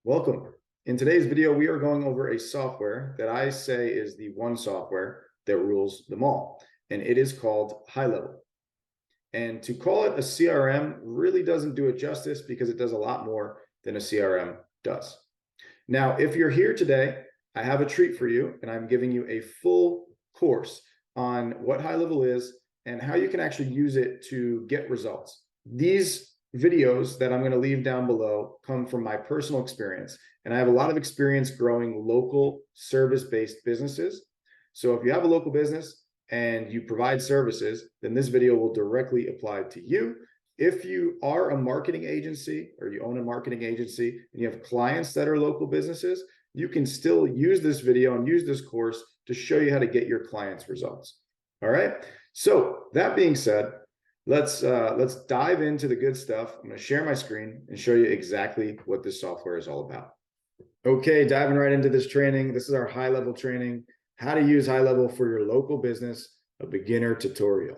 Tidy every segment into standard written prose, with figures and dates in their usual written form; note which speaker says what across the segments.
Speaker 1: Welcome. In today's video, we are going over a software that I say is the one software that rules them all, and it is called HighLevel. And to call it a CRM really doesn't do it justice because it does a lot more than a CRM does. Now, if you're here today, I have a treat for you, and I'm giving you a full course on what HighLevel is and how you can actually use it to get results. These videos that I'm going to leave down below come from my personal experience, and I have a lot of experience growing local service-based businesses. So if you have a local business and you provide services, then this video will directly apply to you. If you are a marketing agency or you own a marketing agency and you have clients that are local businesses, you can still use this video and use this course to show you how to get your clients results. All right. So that being said, let's dive into the good stuff. I'm going to share my screen and show you exactly what this software is all about. Okay, diving right into this training. This is our HighLevel training, how to use HighLevel for your local business, a beginner tutorial.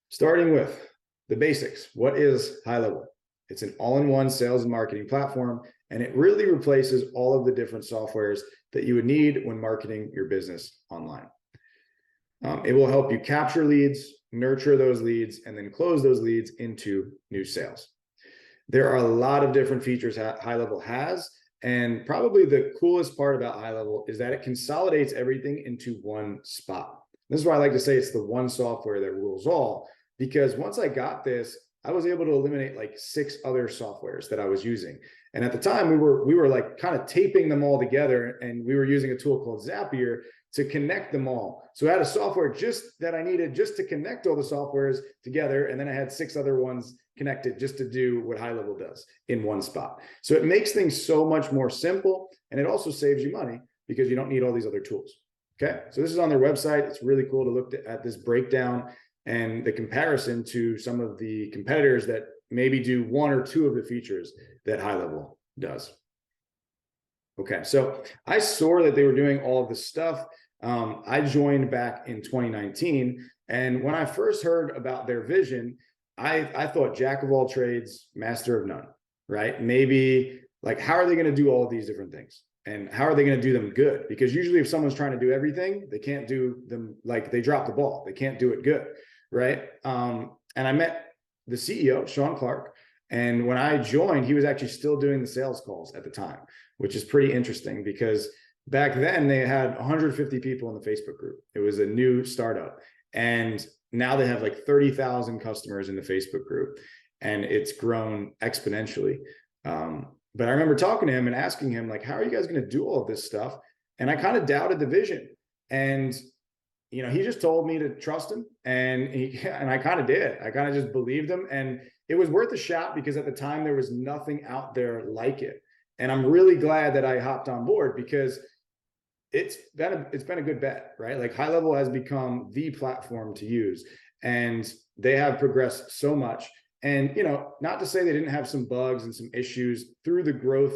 Speaker 1: Starting with the basics. What is HighLevel? It's an all-in-one sales and marketing platform, and it really replaces all of the different softwares that you would need when marketing your business online. It will help you capture leads, nurture those leads, and then close those leads into new sales. There are a lot of different features HighLevel has, and probably the coolest part about HighLevel is that it consolidates everything into one spot. This is why I like to say it's the one software that rules all, because once I got this, I was able to eliminate like 6 other softwares that I was using. And at the time, we were like kind of taping them all together, and we were using a tool called Zapier to connect them all. So I had a software just that I needed just to connect all the softwares together. And then I had 6 other ones connected just to do what HighLevel does in one spot. So it makes things so much more simple. And it also saves you money because you don't need all these other tools. Okay. So this is on their website. It's really cool to look at this breakdown and the comparison to some of the competitors that maybe do 1 or 2 of the features that HighLevel does. Okay. So I saw that they were doing all of this stuff. I joined back in 2019. And when I first heard about their vision, I thought jack of all trades, master of none, right? Maybe like, how are they going to do all of these different things? And how are they going to do them good? Because usually if someone's trying to do everything, they can't do them, like they drop the ball. They can't do it good, right? And I met the CEO, Sean Clark. And when I joined, he was actually still doing the sales calls at the time, which is pretty interesting because back then they had 150 people in the Facebook group. It was a new startup. And now they have like 30,000 customers in the Facebook group, and it's grown exponentially. But I remember talking to him and asking him, like, how are you guys going to do all of this stuff? And I kind of doubted the vision. And, you know, he just told me to trust him. And I kind of did. I kind of just believed him. And it was worth a shot because at the time there was nothing out there like it. And I'm really glad that I hopped on board because it's been a good bet, right? Like HighLevel has become the platform to use, and they have progressed so much. And, you know, not to say they didn't have some bugs and some issues through the growth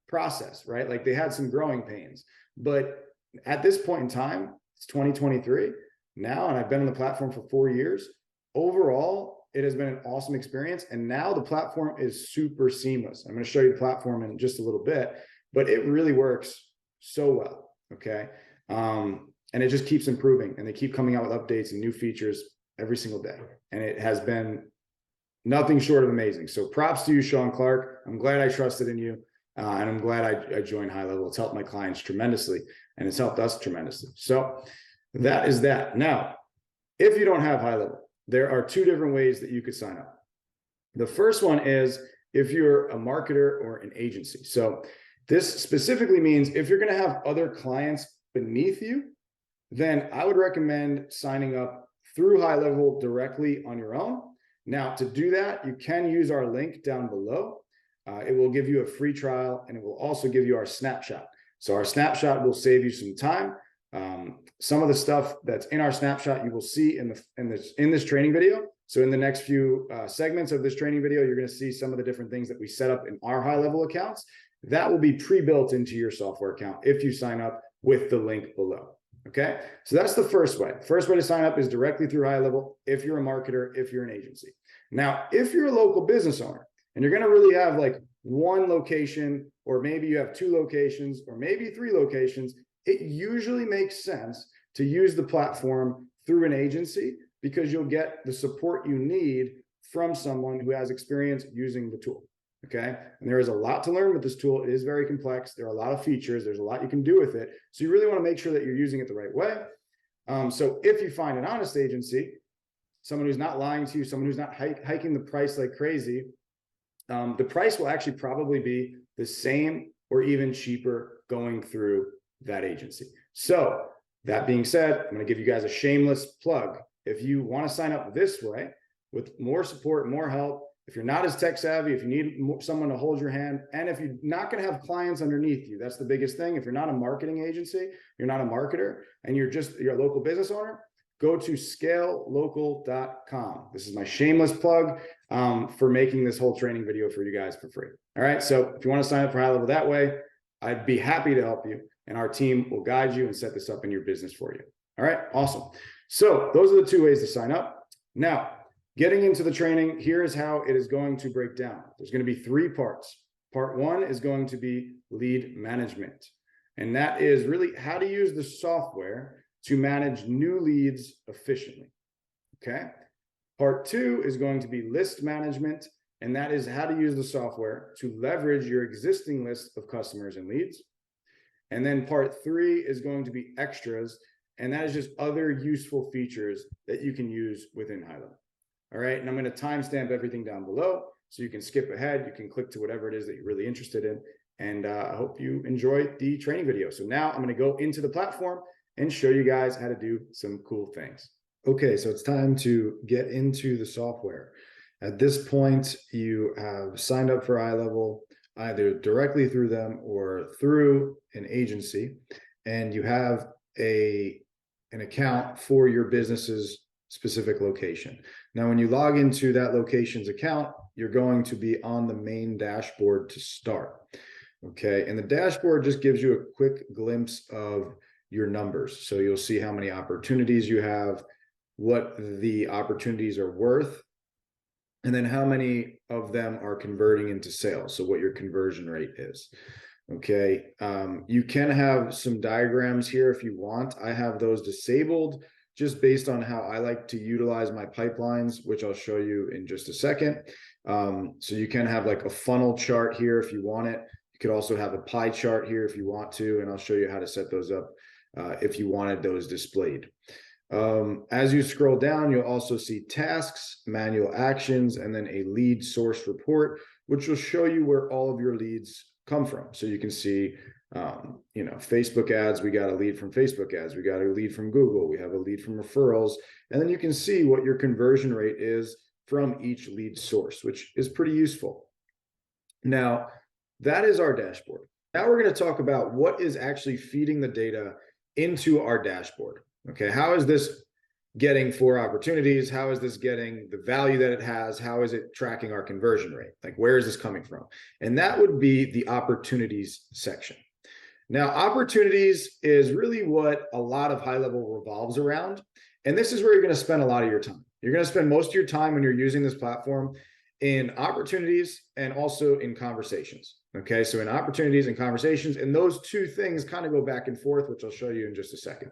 Speaker 1: process, right? Like they had some growing pains, but at this point in time, it's 2023 now, and I've been on the platform for 4 years. Overall, it has been an awesome experience. And now the platform is super seamless. I'm going to show you the platform in just a little bit, but it really works so well. Okay. And it just keeps improving, and they keep coming out with updates and new features every single day. And it has been nothing short of amazing. So props to you, Sean Clark. I'm glad I trusted in you. And I'm glad I joined HighLevel. It's helped my clients tremendously, and it's helped us tremendously. So that is that. Now, if you don't have HighLevel, there are 2 different ways that you could sign up. The first one is if you're a marketer or an agency. So this specifically means if you're going to have other clients beneath you, then I would recommend signing up through HighLevel directly on your own. Now, to do that, you can use our link down below. It will give you a free trial, and it will also give you our snapshot. So our snapshot will save you some time. Some of the stuff that's in our snapshot you will see in this training video. So in the next few segments of this training video, you're going to see some of the different things that we set up in our HighLevel accounts. That will be pre-built into your software account if you sign up with the link below. Okay, so that's the first way. The first way to sign up is directly through HighLevel if you're a marketer, if you're an agency. Now, if you're a local business owner and you're going to really have like one location, or maybe you have 2 locations, or maybe 3 locations, it usually makes sense to use the platform through an agency, because you'll get the support you need from someone who has experience using the tool. Okay. And there is a lot to learn with this tool. It is very complex. There are a lot of features. There's a lot you can do with it. So you really want to make sure that you're using it the right way. So if you find an honest agency, someone who's not lying to you, someone who's not hiking the price like crazy, the price will actually probably be the same or even cheaper going through that agency. So that being said, I'm going to give you guys a shameless plug. If you want to sign up this way with more support, more help, if you're not as tech savvy, if you need someone to hold your hand, and if you're not going to have clients underneath you, that's the biggest thing. If you're not a marketing agency, you're not a marketer, and you're a local business owner, go to scalelocal.com. This is my shameless plug for making this whole training video for you guys for free. All right. So if you want to sign up for HighLevel that way, I'd be happy to help you, and our team will guide you and set this up in your business for you. All right. Awesome. So those are the 2 ways to sign up. Now, getting into the training, here is how it is going to break down. There's going to be 3 parts. Part 1 is going to be lead management. And that is really how to use the software to manage new leads efficiently. Okay. Part 2 is going to be list management. And that is how to use the software to leverage your existing list of customers and leads. And then part 3 is going to be extras. And that is just other useful features that you can use within HighLevel. All right. And I'm going to timestamp everything down below, so you can skip ahead. You can click to whatever it is that you're really interested in. And I hope you enjoyed the training video. So now I'm going to go into the platform and show you guys how to do some cool things. Okay, so it's time to get into the software. At this point, you have signed up for HighLevel either directly through them or through an agency, and you have an account for your business's specific location. Now, when you log into that location's account, you're going to be on the main dashboard to start. Okay, and the dashboard just gives you a quick glimpse of your numbers. So you'll see how many opportunities you have, what the opportunities are worth, and then how many of them are converting into sales. So what your conversion rate is. Okay, you can have some diagrams here if you want. I have those disabled just based on how I like to utilize my pipelines, which I'll show you in just a second. So you can have like a funnel chart here if you want it. You could also have a pie chart here if you want to, and I'll show you how to set those up if you wanted those displayed. As you scroll down, you'll also see tasks, manual actions, and then a lead source report, which will show you where all of your leads come from. So you can see, Facebook ads, we got a lead from Facebook ads, we got a lead from Google, we have a lead from referrals, and then you can see what your conversion rate is from each lead source, which is pretty useful. Now, that is our dashboard. Now we're going to talk about what is actually feeding the data into our dashboard. Okay, how is this getting 4 opportunities? How is this getting the value that it has? How is it tracking our conversion rate? Like, where is this coming from? And that would be the opportunities section. Now, opportunities is really what a lot of HighLevel revolves around. And this is where you're going to spend a lot of your time. You're going to spend most of your time when you're using this platform in opportunities and also in conversations. Okay, so in opportunities and conversations, and those 2 things kind of go back and forth, which I'll show you in just a second.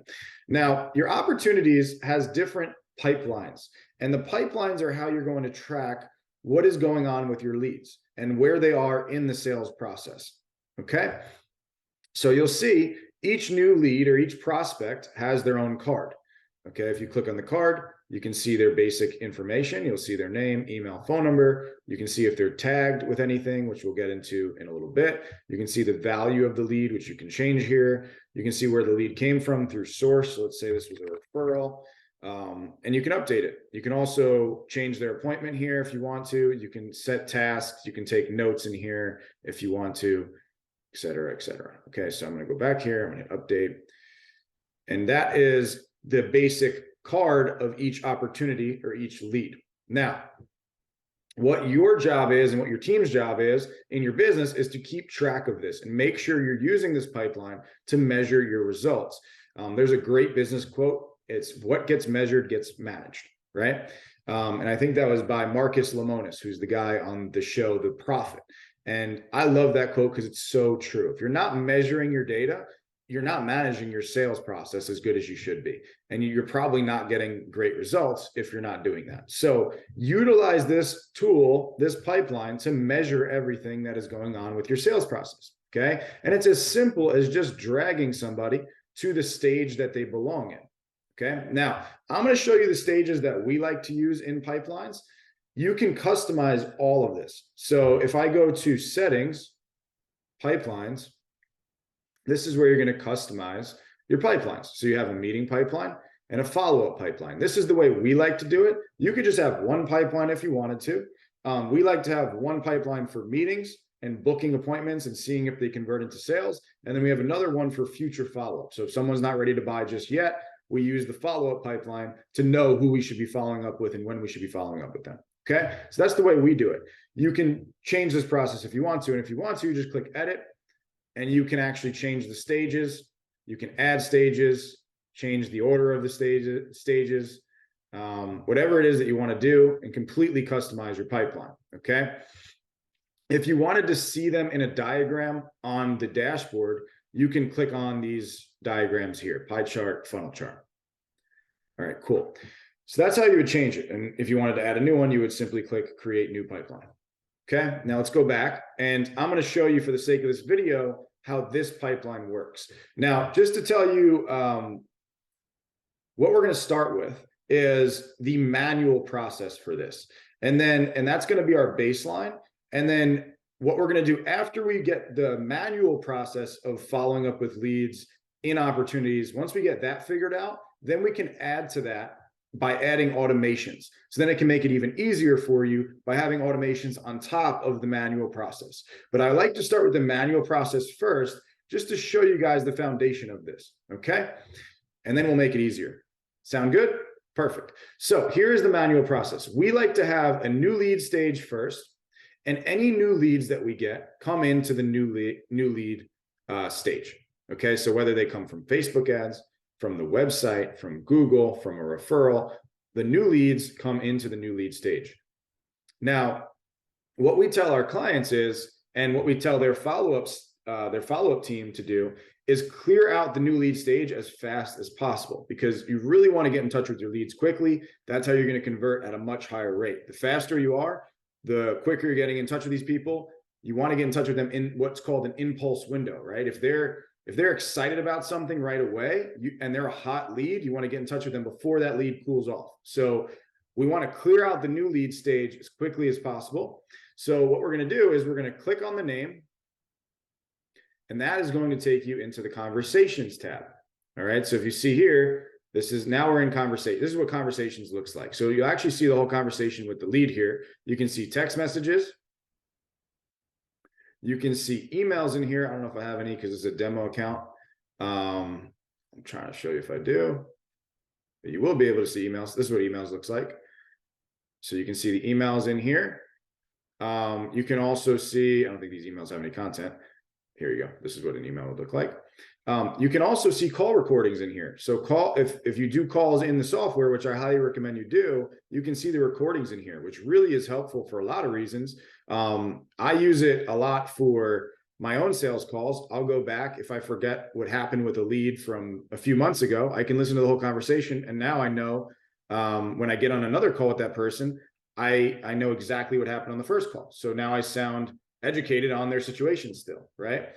Speaker 1: Now, your opportunities has different pipelines, and the pipelines are how you're going to track what is going on with your leads and where they are in the sales process. Okay, so you'll see each new lead or each prospect has their own card. Okay, if you click on the card, you can see their basic information. You'll see their name, email, phone number. You can see if they're tagged with anything, which we'll get into in a little bit. You can see the value of the lead, which you can change here. You can see where the lead came from through source. So let's say this was a referral, and you can update it. You can also change their appointment here if you want to. You can set tasks. You can take notes in here if you want to, et cetera, et cetera. Okay, so I'm going to go back here. I'm going to update. And that is the basic card of each opportunity or each lead. Now, what your job is and what your team's job is in your business is to keep track of this and make sure you're using this pipeline to measure your results. There's a great business quote. It's what gets measured gets managed, right? And I think that was by Marcus Lemonis, who's the guy on the show, The Profit. And I love that quote because it's so true. If you're not measuring your data, you're not managing your sales process as good as you should be. And you're probably not getting great results if you're not doing that. So utilize this tool, this pipeline, to measure everything that is going on with your sales process. Okay. And it's as simple as just dragging somebody to the stage that they belong in. Okay. Now, I'm going to show you the stages that we like to use in pipelines. You can customize all of this. So if I go to settings, pipelines, this is where you're going to customize your pipelines. So you have a meeting pipeline and a follow-up pipeline. This is the way we like to do it. You could just have one pipeline if you wanted to. We like to have one pipeline for meetings and booking appointments and seeing if they convert into sales. And then we have another one for future follow-up. So if someone's not ready to buy just yet, we use the follow-up pipeline to know who we should be following up with and when we should be following up with them. Okay, so that's the way we do it. You can change this process if you want to. And if you want to, just click edit and you can actually change the stages. You can add stages, change the order of the stages, whatever it is that you want to do, and completely customize your pipeline. Okay. If you wanted to see them in a diagram on the dashboard, you can click on these diagrams here, pie chart, funnel chart. All right, cool. So that's how you would change it. And if you wanted to add a new one, you would simply click create new pipeline. Okay, now let's go back and I'm going to show you, for the sake of this video, how this pipeline works. Now, just to tell you what we're going to start with is the manual process for this. And that's going to be our baseline. And then what we're going to do after we get the manual process of following up with leads in opportunities, once we get that figured out, then we can add to that by adding automations. So then it can make it even easier for you by having automations on top of the manual process. But I like to start with the manual process first, just to show you guys the foundation of this, okay? And then we'll make it easier. Sound good? Perfect. So here's the manual process. We like to have a new lead stage first, and any new leads that we get come into the new lead stage, okay? So whether they come from Facebook ads, from the website, from Google, from a referral, the new leads come into the new lead stage. Now, what we tell our clients is, and what we tell their follow-up team to do, is clear out the new lead stage as fast as possible, because you really want to get in touch with your leads quickly. That's how you're going to convert at a much higher rate. The faster you are, the quicker you're getting in touch with these people. You want to get in touch with them in what's called an impulse window, right? If they're excited about something right away and they're a hot lead, you want to get in touch with them before that lead cools off. So we want to clear out the new lead stage as quickly as possible. So what we're going to do is we're going to click on the name, and that is going to take you into the conversations tab. All right. So if you see here, now we're in conversation. This is what conversations looks like. So you'll actually see the whole conversation with the lead here. You can see text messages. You can see emails in here. I don't know if I have any because it's a demo account. I'm trying to show you if I do. But you will be able to see emails. This is what emails looks like. So you can see the emails in here. You can also see, I don't think these emails have any content. Here you go. This is what an email would look like. You can also see call recordings in here. So if you do calls in the software, which I highly recommend you do, you can see the recordings in here, which really is helpful for a lot of reasons. I use it a lot for my own sales calls. I'll go back if I forget what happened with a lead from a few months ago. I can listen to the whole conversation, and now I know when I get on another call with that person, I know exactly what happened on the first call. So now I sound educated on their situation still, right?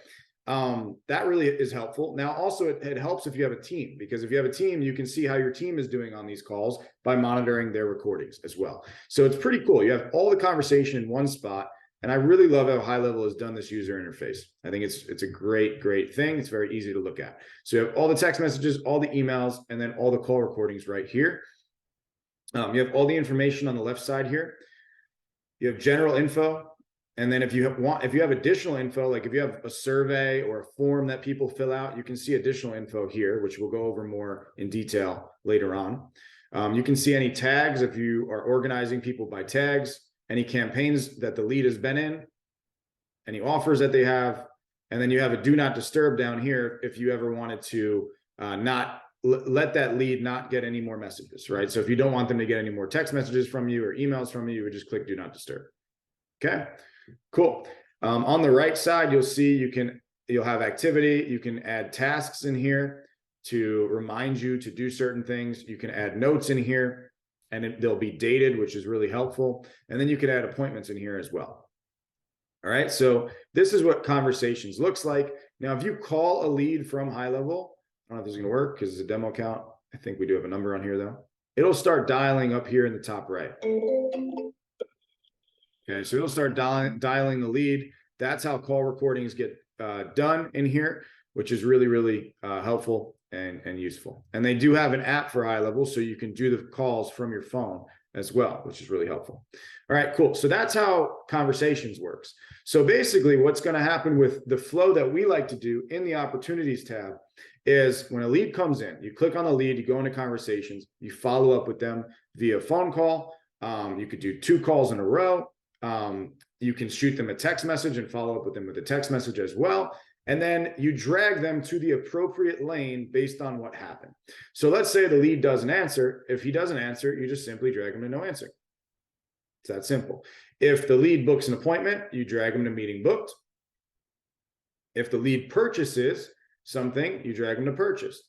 Speaker 1: That really is helpful. Now, also it helps if you have a team, because if you have a team, you can see how your team is doing on these calls by monitoring their recordings as well. So it's pretty cool. You have all the conversation in one spot. And I really love how HighLevel has done this user interface. I think it's a great thing. It's very easy to look at. So you have all the text messages, all the emails, and then all the call recordings right here. You have all the information on the left side here. You have general info. And then if you have additional info, like if you have a survey or a form that people fill out, you can see additional info here, which we'll go over more in detail later on. You can see any tags if you are organizing people by tags, any campaigns that the lead has been in, any offers that they have. And then you have a do not disturb down here if you ever wanted to not let that lead not get any more messages, right? So if you don't want them to get any more text messages from you or emails from you, you would just click do not disturb. Okay. Cool. On the right side, you'll see you'll have activity. You can add tasks in here to remind you to do certain things. You can add notes in here, and they'll be dated, which is really helpful. And then you can add appointments in here as well. All right, so this is what conversations looks like. Now, if you call a lead from HighLevel, I don't know if this is going to work because it's a demo account. I think we do have a number on here, though. It'll start dialing up here in the top right. Okay, so it'll start dialing the lead. That's how call recordings get done in here, which is really, really helpful and useful. And they do have an app for HighLevel, so you can do the calls from your phone as well, which is really helpful. All right, cool. So that's how conversations works. So basically what's going to happen with the flow that we like to do in the opportunities tab is when a lead comes in, you click on the lead, you go into conversations, you follow up with them via phone call. You could do 2 calls in a row. You can shoot them a text message and follow up with them with a text message as well. And then you drag them to the appropriate lane based on what happened. So let's say the lead doesn't answer. If he doesn't answer, you just simply drag him to no answer. It's that simple. If the lead books an appointment, you drag him to meeting booked. If the lead purchases something, you drag them to purchased.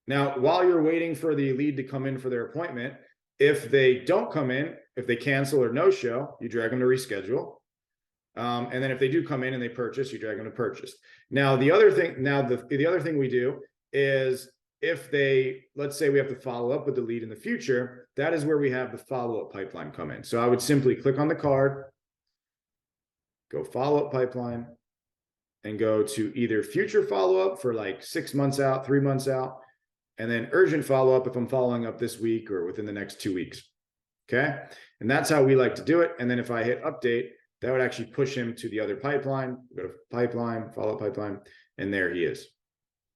Speaker 1: Now, while you're waiting for the lead to come in for their appointment, if they don't come in, if they cancel or no show, you drag them to reschedule. And then if they do come in and they purchase, you drag them to purchase. Now, the other thing we do is if let's say we have to follow up with the lead in the future, that is where we have the follow-up pipeline come in. So I would simply click on the card, go follow-up pipeline, and go to either future follow-up for like 6 months out, 3 months out, and then urgent follow-up if I'm following up this week or within the next 2 weeks. Okay. And that's how we like to do it. And then if I hit update, that would actually push him to the other pipeline. Go to pipeline, follow pipeline, and there he is.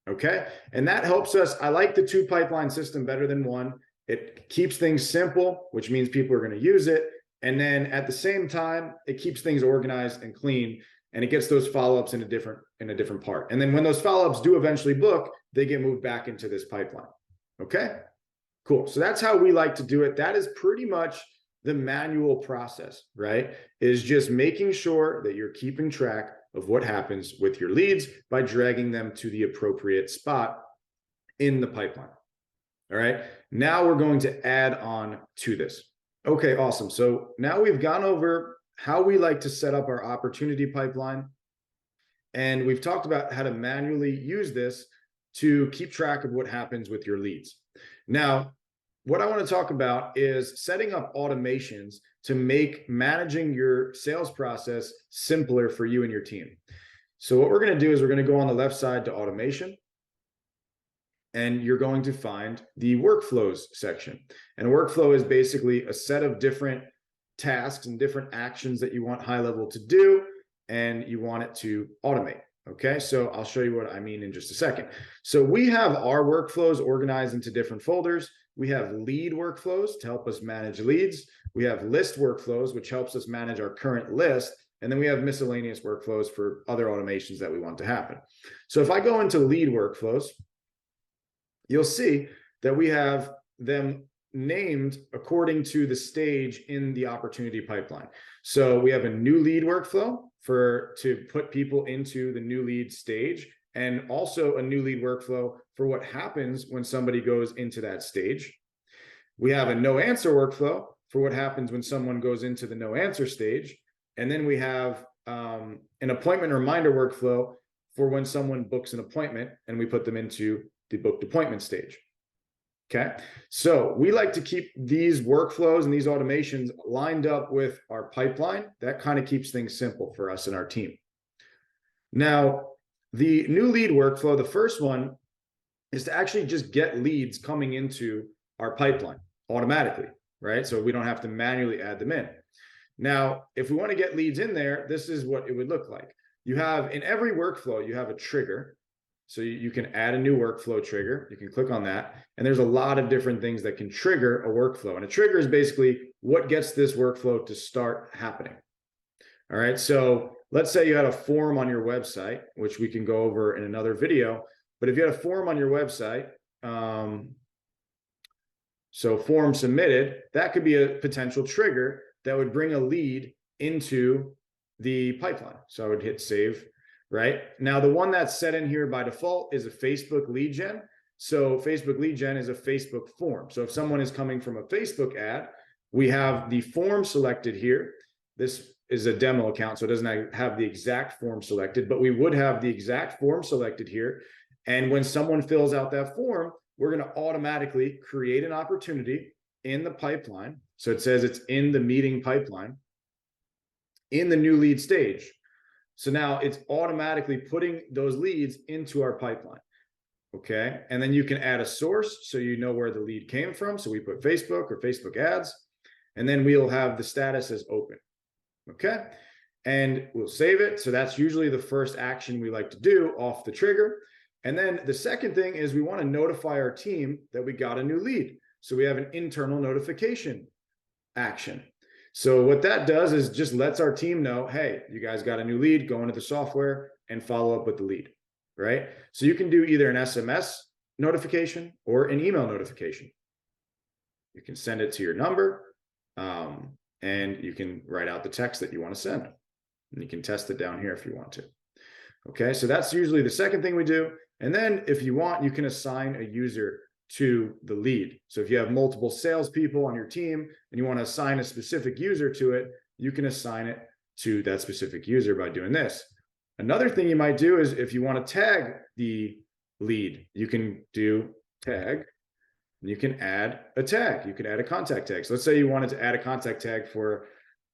Speaker 1: Okay. And that helps us. I like the 2 pipeline system better than 1. It keeps things simple, which means people are going to use it. And then at the same time, it keeps things organized and clean, and it gets those follow-ups in a different part. And then when those follow-ups do eventually book, they get moved back into this pipeline. Okay. Cool. So that's how we like to do it. That is pretty much the manual process, right? Is just making sure that you're keeping track of what happens with your leads by dragging them to the appropriate spot in the pipeline. All right. Now we're going to add on to this. Okay, awesome. So now we've gone over how we like to set up our opportunity pipeline. And we've talked about how to manually use this to keep track of what happens with your leads. Now, what I want to talk about is setting up automations to make managing your sales process simpler for you and your team. So what we're going to do is we're going to go on the left side to automation, and you're going to find the workflows section. And a workflow is basically a set of different tasks and different actions that you want HighLevel to do, and you want it to automate. Okay, so I'll show you what I mean in just a second. So we have our workflows organized into different folders. We have lead workflows to help us manage leads. We have list workflows, which helps us manage our current list. And then we have miscellaneous workflows for other automations that we want to happen. So if I go into lead workflows, you'll see that we have them named according to the stage in the opportunity pipeline. So we have a new lead workflow to put people into the new lead stage, and also a new lead workflow for what happens when somebody goes into that stage. We have a no answer workflow for what happens when someone goes into the no answer stage. And then we have an appointment reminder workflow for when someone books an appointment and we put them into the booked appointment stage. Okay, so we like to keep these workflows and these automations lined up with our pipeline. That kind of keeps things simple for us and our team. Now, the new lead workflow, the first one is to actually just get leads coming into our pipeline automatically, right? So we don't have to manually add them in. Now, if we want to get leads in there, this is what it would look like. You have, in every workflow, you have a trigger. So you can add a new workflow trigger. You can click on that. And there's a lot of different things that can trigger a workflow. And a trigger is basically what gets this workflow to start happening. All right. So let's say you had a form on your website, which we can go over in another video. But if you had a form on your website, so form submitted, that could be a potential trigger that would bring a lead into the pipeline. So I would hit save, right? Now, the one that's set in here by default is a Facebook lead gen. So Facebook lead gen is a Facebook form. So if someone is coming from a Facebook ad, we have the form selected here. This is a demo account, so it doesn't have the exact form selected, but we would have the exact form selected here. And when someone fills out that form, we're going to automatically create an opportunity in the pipeline. So it says it's in the meeting pipeline in the new lead stage. So now it's automatically putting those leads into our pipeline. Okay. And then you can add a source so you know where the lead came from. So we put Facebook or Facebook ads, and then we'll have the status as open. Okay. And we'll save it. So that's usually the first action we like to do off the trigger. And then the second thing is we want to notify our team that we got a new lead. So we have an internal notification action. So what that does is just lets our team know, hey, you guys got a new lead, go into the software and follow up with the lead, right? So you can do either an SMS notification or an email notification. You can send it to your number, and you can write out the text that you want to send. And you can test it down here if you want to. Okay, so that's usually the second thing we do. And then if you want, you can assign a user to the lead. So if you have multiple salespeople on your team and you want to assign a specific user to it, you can assign it to that specific user by doing this. Another thing you might do is if you want to tag the lead, you can do tag. You can add a tag. You can add a contact tag. So let's say you wanted to add a contact tag for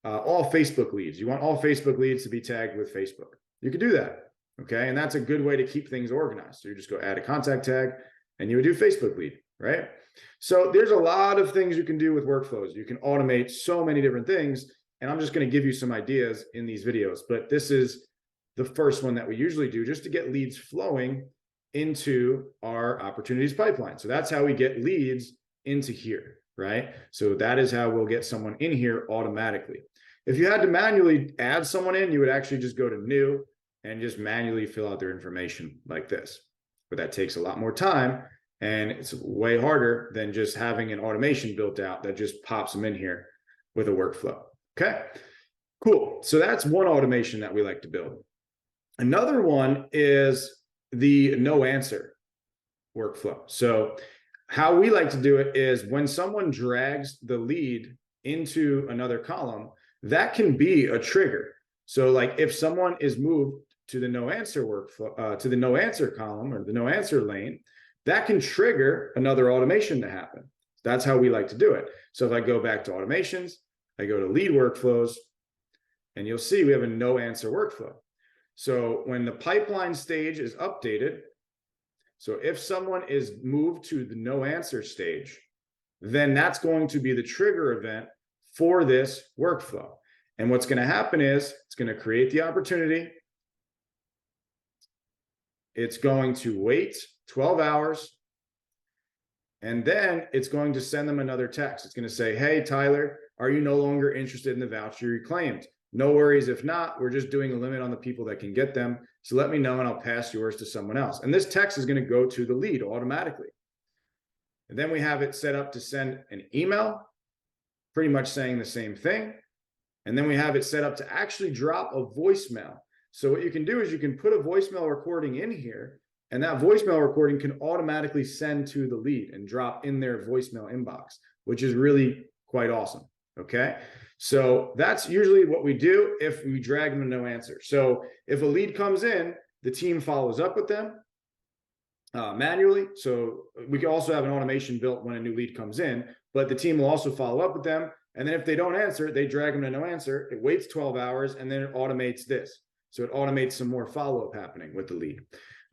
Speaker 1: all Facebook leads. You want all Facebook leads to be tagged with Facebook. You can do that. Okay. And that's a good way to keep things organized. So you just go add a contact tag and you would do Facebook lead, right? So there's a lot of things you can do with workflows. You can automate so many different things. And I'm just going to give you some ideas in these videos. But this is the first one that we usually do just to get leads flowing into our opportunities pipeline. So that's how we get leads into here, right? So that is how we'll get someone in here automatically. If you had to manually add someone in, you would actually just go to new and just manually fill out their information like this. But that takes a lot more time and it's way harder than just having an automation built out that just pops them in here with a workflow. Okay, cool. So that's one automation that we like to build. Another one is the no answer workflow. So how we like to do it is when someone drags the lead into another column, that can be a trigger. So like if someone is moved to the no answer workflow, to the no answer column or the no answer lane, that can trigger another automation to happen. That's how we like to do it. So if I go back to automations, I go to lead workflows, and you'll see we have a no answer workflow. So when the pipeline stage is updated, so if someone is moved to the no answer stage, then that's going to be the trigger event for this workflow. And what's going to happen is it's going to create the opportunity. It's going to wait 12 hours. And then it's going to send them another text. It's going to say, hey, Tyler, are you no longer interested in the voucher you claimed? No worries. If not, we're just doing a limit on the people that can get them. So let me know and I'll pass yours to someone else. And this text is going to go to the lead automatically. And then we have it set up to send an email, pretty much saying the same thing. And then we have it set up to actually drop a voicemail. So what you can do is you can put a voicemail recording in here, and that voicemail recording can automatically send to the lead and drop in their voicemail inbox, which is really quite awesome. Okay. So that's usually what we do if we drag them to no answer. So if a lead comes in, the team follows up with them manually. So we can also have an automation built when a new lead comes in, but the team will also follow up with them. And then if they don't answer, they drag them to no answer. It waits 12 hours and then it automates this. So it automates some more follow-up happening with the lead.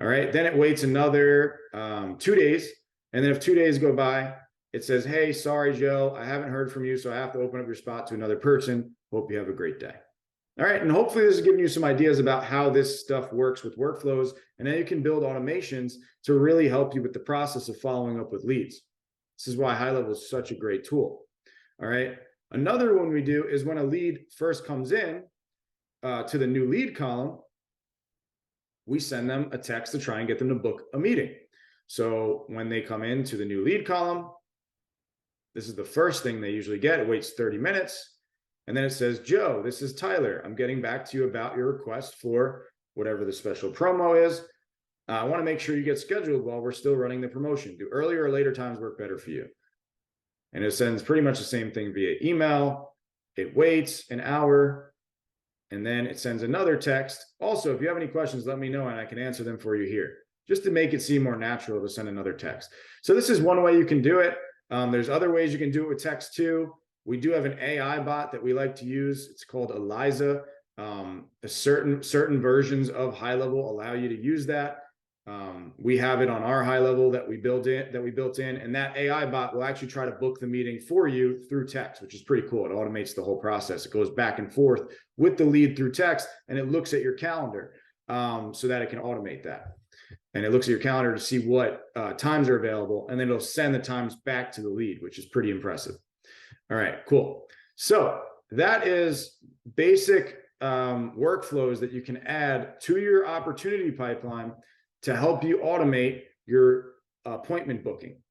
Speaker 1: All right. Then it waits another 2 days. And then if 2 days go by, it says, hey, sorry, Joe, I haven't heard from you, so I have to open up your spot to another person. Hope you have a great day. All right. And hopefully this is giving you some ideas about how this stuff works with workflows. And then you can build automations to really help you with the process of following up with leads. This is why HighLevel is such a great tool. All right. Another one we do is when a lead first comes in to the new lead column, we send them a text to try and get them to book a meeting. So when they come into the new lead column, this is the first thing they usually get. It waits 30 minutes. And then it says, Joe, this is Tyler. I'm getting back to you about your request for whatever the special promo is. I want to make sure you get scheduled while we're still running the promotion. Do earlier or later times work better for you? And it sends pretty much the same thing via email. It waits an hour, and then it sends another text. Also, if you have any questions, let me know and I can answer them for you here, just to make it seem more natural to send another text. So this is one way you can do it. There's other ways you can do it with text too. We do have an AI bot that we like to use. It's called Eliza. Certain versions of HighLevel allow you to use that. We have it on our HighLevel that we built in, and that AI bot will actually try to book the meeting for you through text, which is pretty cool. It automates the whole process. It goes back and forth with the lead through text, and it looks at your calendar so that it can automate that. And it looks at your calendar to see what times are available, and then it'll send the times back to the lead, which is pretty impressive. All right, cool. So that is basic workflows that you can add to your opportunity pipeline to help you automate your appointment booking.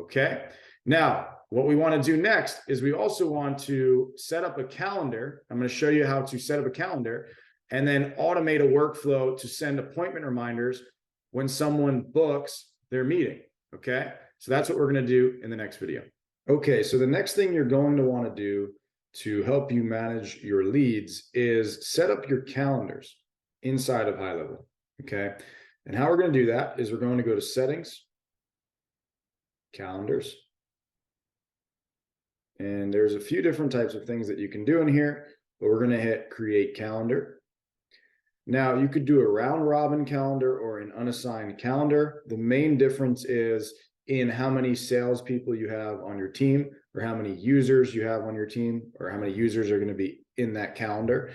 Speaker 1: Okay. Now, what we want to do next is we also want to set up a calendar. I'm going to show you how to set up a calendar and then automate a workflow to send appointment reminders when someone books their meeting. Okay. So that's what we're going to do in the next video. Okay. So the next thing you're going to want to do to help you manage your leads is set up your calendars inside of HighLevel. Okay. And how we're going to do that is we're going to go to settings, calendars. And there's a few different types of things that you can do in here, but we're going to hit create calendar. Now you could do a round robin calendar or an unassigned calendar. The main difference is in how many salespeople you have on your team, or how many users you have on your team, or how many users are going to be in that calendar.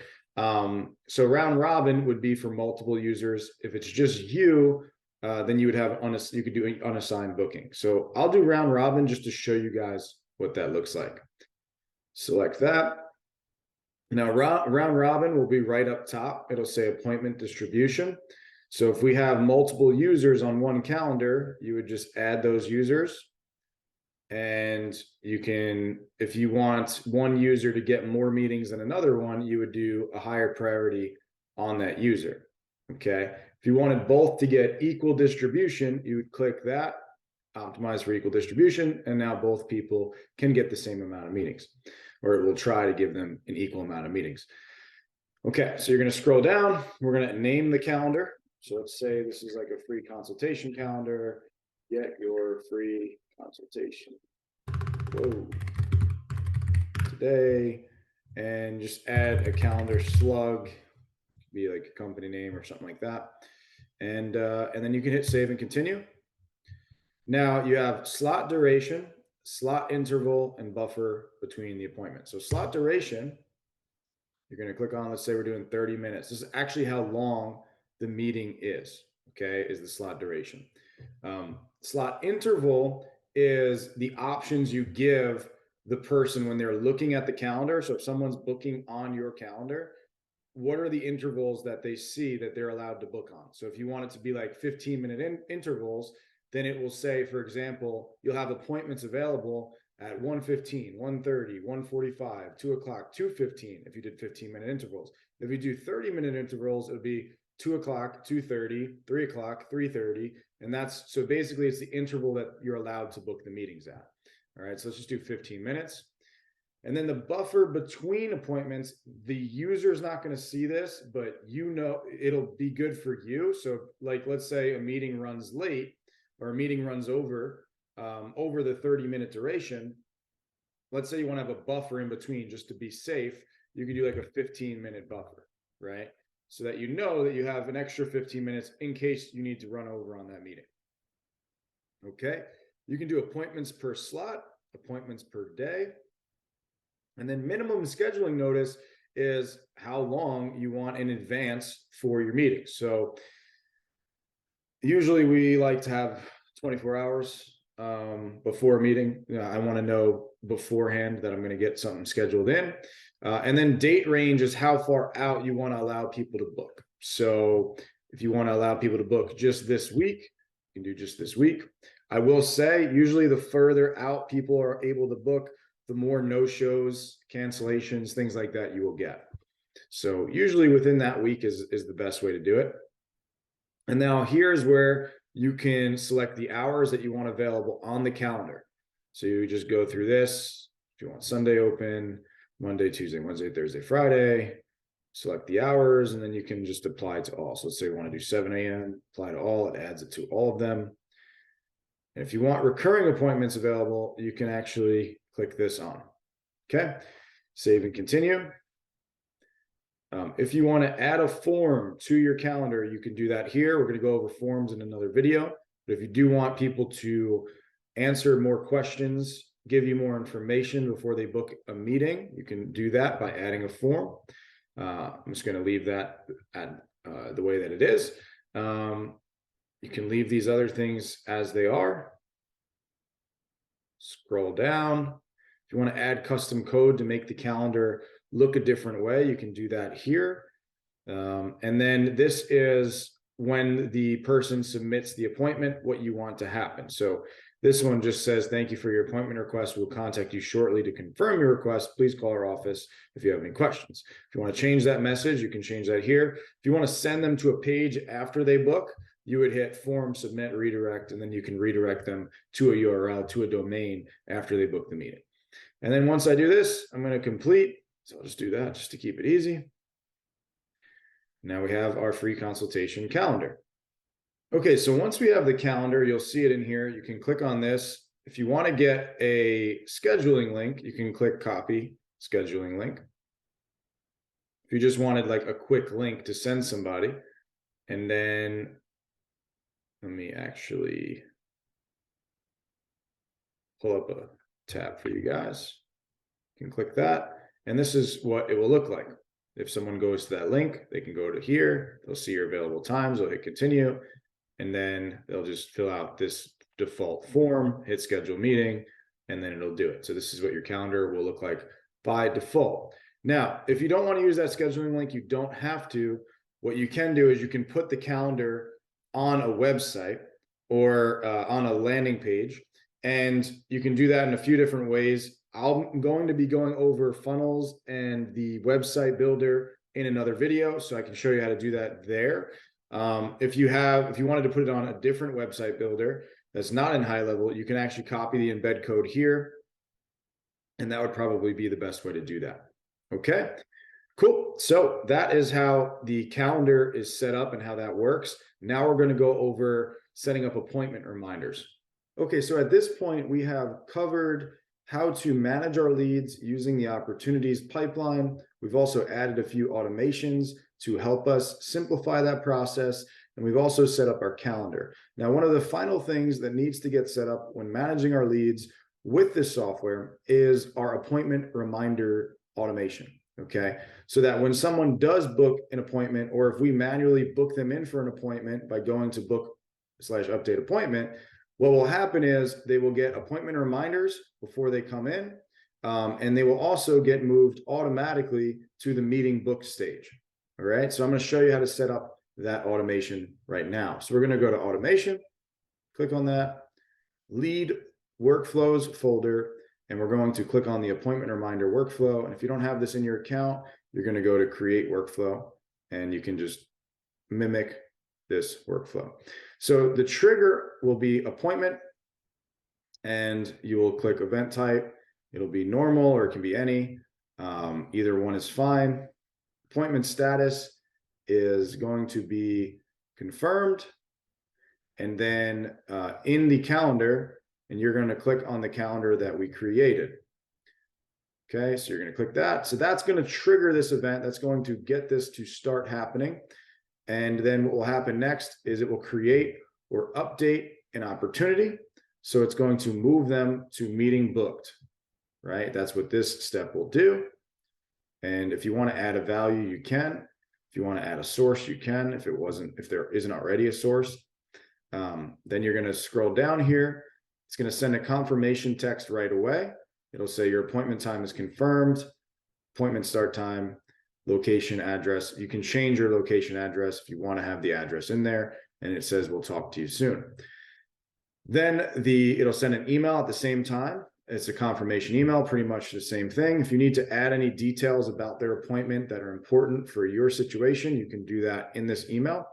Speaker 1: So round robin would be for multiple users. If it's just you, then you would have you could do unassigned booking. So I'll do round robin just to show you guys what that looks like. Select that. Now round robin will be right up top. It'll say appointment distribution. So if we have multiple users on one calendar, you would just add those users. And you can, if you want one user to get more meetings than another one, you would do a higher priority on that user. Okay. If you wanted both to get equal distribution, you would click that, optimize for equal distribution, and now both people can get the same amount of meetings, or it will try to give them an equal amount of meetings. Okay, so you're going to scroll down. We're going to name the calendar. So let's say this is like a free consultation calendar. Get your free consultation today, and just add a calendar slug, be like a company name or something like that, and then you can hit save and continue. Now you have slot duration, slot interval, and buffer between the appointments. So slot duration, you're going to click on, let's say we're doing 30 minutes. This is actually how long the meeting is. Okay, is the slot duration. Slot interval is the options you give the person when they're looking at the calendar. So if someone's booking on your calendar, what are the intervals that they see that they're allowed to book on? So if you want it to be like 15-minute intervals, then it will say, for example, you'll have appointments available at 1:15, 1:30, 1:45, 2 o'clock, 2:15, if you did 15-minute intervals. If you do 30-minute intervals, it would be 2 o'clock, 2:30, 3 o'clock, 3:30. And that's, so basically it's the interval that you're allowed to book the meetings at. All right, so let's just do 15 minutes. And then the buffer between appointments, the user is not going to see this, but you know, it'll be good for you. So like, let's say a meeting runs late, or a meeting runs over the 30-minute duration. Let's say you want to have a buffer in between just to be safe. You can do like a 15-minute buffer, right? So that you know that you have an extra 15 minutes in case you need to run over on that meeting. Okay. You can do appointments per slot, appointments per day. And then minimum scheduling notice is how long you want in advance for your meeting. So usually we like to have 24 hours before a meeting. I want to know beforehand that I'm going to get something scheduled in. And then date range is how far out you want to allow people to book. So if you want to allow people to book just this week, you can do just this week. I will say, usually the further out people are able to book, the more no-shows, cancellations, things like that you will get. So usually within that week is the best way to do it. And now here's where you can select the hours that you want available on the calendar. So you just go through this. If you want Sunday open, Monday, Tuesday, Wednesday, Thursday, Friday, select the hours, and then you can just apply to all. So let's say you want to do 7 a.m., apply to all, it adds it to all of them. And if you want recurring appointments available, you can actually click this on. Okay, save and continue. If you want to add a form to your calendar, you can do that here. We're going to go over forms in another video. But if you do want people to answer more questions, give you more information before they book a meeting, you can do that by adding a form. I'm just going to leave that at the way that it is. You can leave these other things as they are. Scroll down. If you want to add custom code to make the calendar look a different way, you can do that here. And then this is when the person submits the appointment, what you want to happen. So this one just says, thank you for your appointment request. We'll contact you shortly to confirm your request. Please call our office if you have any questions. If you want to change that message, you can change that here. If you want to send them to a page after they book, you would hit form, submit, redirect, and then you can redirect them to a URL, to a domain after they book the meeting. And then once I do this, I'm going to complete. So I'll just do that just to keep it easy. Now we have our free consultation calendar. Okay, so once we have the calendar, you'll see it in here. You can click on this. If you want to get a scheduling link, you can click copy scheduling link. If you just wanted like a quick link to send somebody, and then let me actually pull up a tab for you guys. You can click that. And this is what it will look like. If someone goes to that link, they can go to here, they'll see your available times, they'll hit continue, and then they'll just fill out this default form, hit schedule meeting, and then it'll do it. So this is what your calendar will look like by default. Now, if you don't want to use that scheduling link, you don't have to. What you can do is you can put the calendar on a website or on a landing page, and you can do that in a few different ways. I'm going to be going over funnels and the website builder in another video, so I can show you how to do that there. If you wanted to put it on a different website builder that's not in HighLevel, you can actually copy the embed code here, and that would probably be the best way to do that. Okay, cool. So that is how the calendar is set up and how that works. Now we're going to go over setting up appointment reminders. Okay, so at this point, we have covered how to manage our leads using the opportunities pipeline. We've also added a few automations to help us simplify that process. And we've also set up our calendar. Now, one of the final things that needs to get set up when managing our leads with this software is our appointment reminder automation. Okay, so that when someone does book an appointment, or if we manually book them in for an appointment by going to book/update appointment, what will happen is they will get appointment reminders before they come in, and they will also get moved automatically to the meeting book stage. All right, so I'm going to show you how to set up that automation right now. So we're going to go to automation, click on that, lead workflows folder, and we're going to click on the appointment reminder workflow. And if you don't have this in your account, you're going to go to create workflow, and you can just mimic this workflow. So the trigger will be appointment, and you will click event type. It'll be normal, or it can be any. Either one is fine. Appointment status is going to be confirmed, and then in the calendar, and you're going to click on the calendar that we created. Okay, so you're going to click that. So that's going to trigger this event. That's going to get this to start happening. And then what will happen next is it will create or update an opportunity. So it's going to move them to meeting booked, right? That's what this step will do. And if you want to add a value, you can. If you want to add a source, you can. If there isn't already a source, then you're going to scroll down here. It's going to send a confirmation text right away. It'll say your appointment time is confirmed, appointment start time, location, address. You can change your location address if you want to have the address in there, and it says we'll talk to you soon. Then it'll send an email at the same time it's a confirmation email, pretty much the same thing. If you need to add any details about their appointment that are important for your situation, you can do that in this email.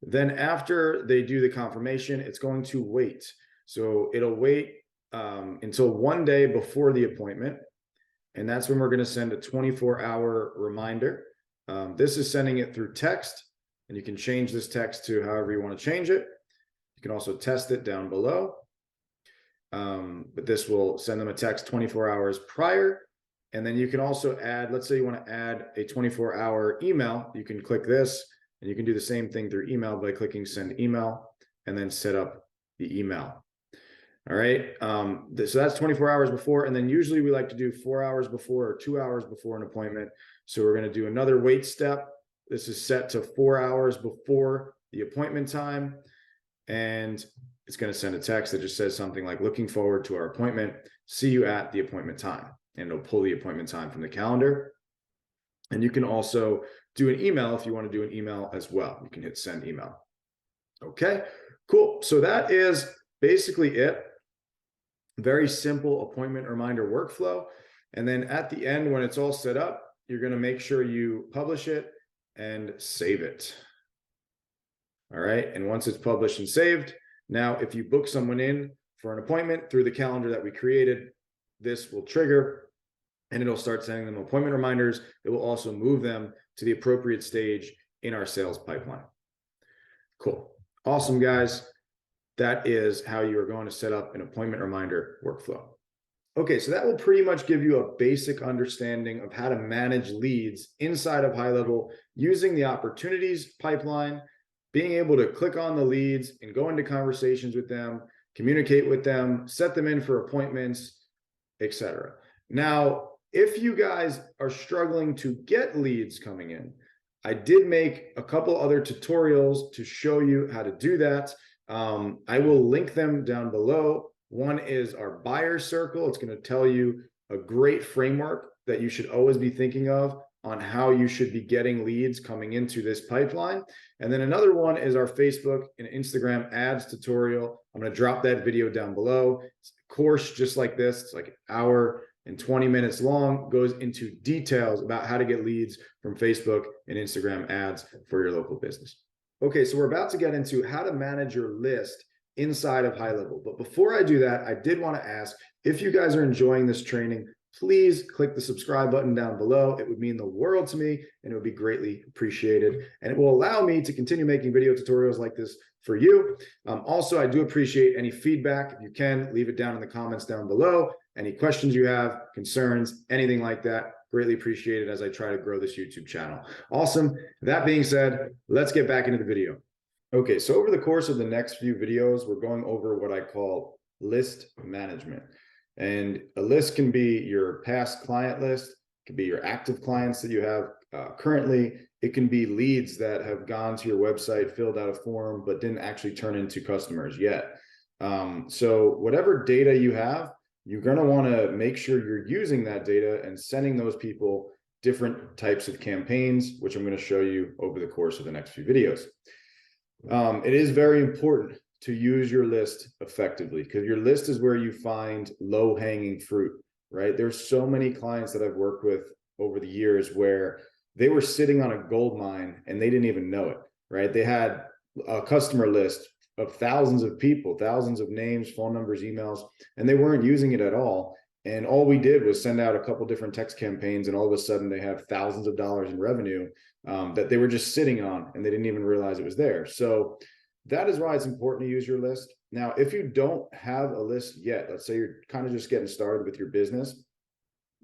Speaker 1: Then after they do the confirmation, it's going to wait. So it'll wait until 1 day before the appointment. And that's when we're going to send a 24-hour reminder. This is sending it through text, and you can change this text to however you want to change it. You can also test it down below. But this will send them a text 24 hours prior. And then you can also add, let's say you want to add a 24-hour email. You can click this, and you can do the same thing through email by clicking send email and then set up the email. All right. So that's 24 hours before. And then usually we like to do 4 hours before or 2 hours before an appointment. So we're going to do another wait step. This is set to 4 hours before the appointment time. And it's going to send a text that just says something like, looking forward to our appointment. See you at the appointment time. And it'll pull the appointment time from the calendar. And you can also do an email if you want to do an email as well. You can hit send email. Okay, cool. So that is basically it. Very simple appointment reminder workflow. And then at the end, when it's all set up, you're going to make sure you publish it and save it. All right. And once it's published and saved, now if you book someone in for an appointment through the calendar that we created, this will trigger and it'll start sending them appointment reminders. It will also move them to the appropriate stage in our sales pipeline. Cool. Awesome, guys. That is how you are going to set up an appointment reminder workflow. Okay, so that will pretty much give you a basic understanding of how to manage leads inside of HighLevel using the opportunities pipeline, being able to click on the leads and go into conversations with them, communicate with them, set them in for appointments, etc. Now, if you guys are struggling to get leads coming in, I did make a couple other tutorials to show you how to do that. I will link them down below. One is our buyer circle. It's going to tell you a great framework that you should always be thinking of on how you should be getting leads coming into this pipeline. And then another one is our Facebook and Instagram ads tutorial. I'm going to drop that video down below. It's a course just like this. It's like an hour and 20 minutes long, goes into details about how to get leads from Facebook and Instagram ads for your local business. Okay, so we're about to get into how to manage your list inside of HighLevel. But before I do that, I did want to ask, if you guys are enjoying this training, please click the subscribe button down below. It would mean the world to me, and it would be greatly appreciated. And it will allow me to continue making video tutorials like this for you. Also, I do appreciate any feedback. If you can, leave it down in the comments down below. Any questions you have, concerns, anything like that, greatly appreciated as I try to grow this YouTube channel. Awesome. That being said, let's get back into the video. Okay, so over the course of the next few videos, we're going over what I call list management. And a list can be your past client list, it can be your active clients that you have currently. It can be leads that have gone to your website, filled out a form, but didn't actually turn into customers yet. So whatever data you have, you're going to want to make sure you're using that data and sending those people different types of campaigns, which I'm going to show you over the course of the next few videos. It is very important to use your list effectively, because your list is where you find low-hanging fruit, right? There's so many clients that I've worked with over the years where they were sitting on a gold mine and they didn't even know it, right? They had a customer list of thousands of people, thousands of names, phone numbers, emails, and they weren't using it at all. And all we did was send out a couple different text campaigns, and all of a sudden they have thousands of dollars in revenue that they were just sitting on, and they didn't even realize it was there. So that is why it's important to use your list. Now, if you don't have a list yet, let's say you're kind of just getting started with your business,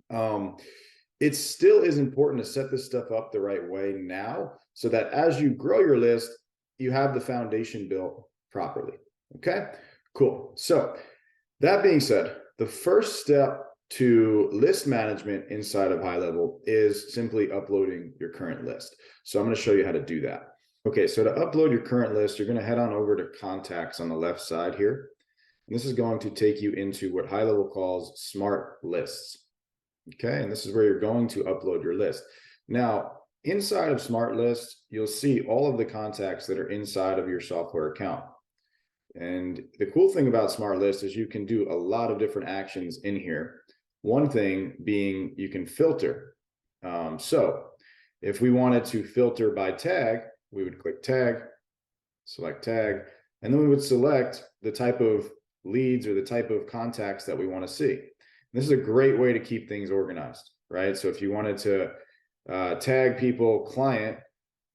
Speaker 1: it still is important to set this stuff up the right way now, so that as you grow your list, you have the foundation built properly. Okay, cool. So that being said, the first step to list management inside of HighLevel is simply uploading your current list. So I'm going to show you how to do that. Okay, so to upload your current list, you're going to head on over to contacts on the left side here. And this is going to take you into what HighLevel calls smart lists. Okay, and this is where you're going to upload your list. Now, inside of smart lists, you'll see all of the contacts that are inside of your software account. And the cool thing about Smart List is you can do a lot of different actions in here. One thing being you can filter. So if we wanted to filter by tag, we would click tag, select tag, and then we would select the type of leads or the type of contacts that we want to see. This is a great way to keep things organized, right? So if you wanted to tag people client,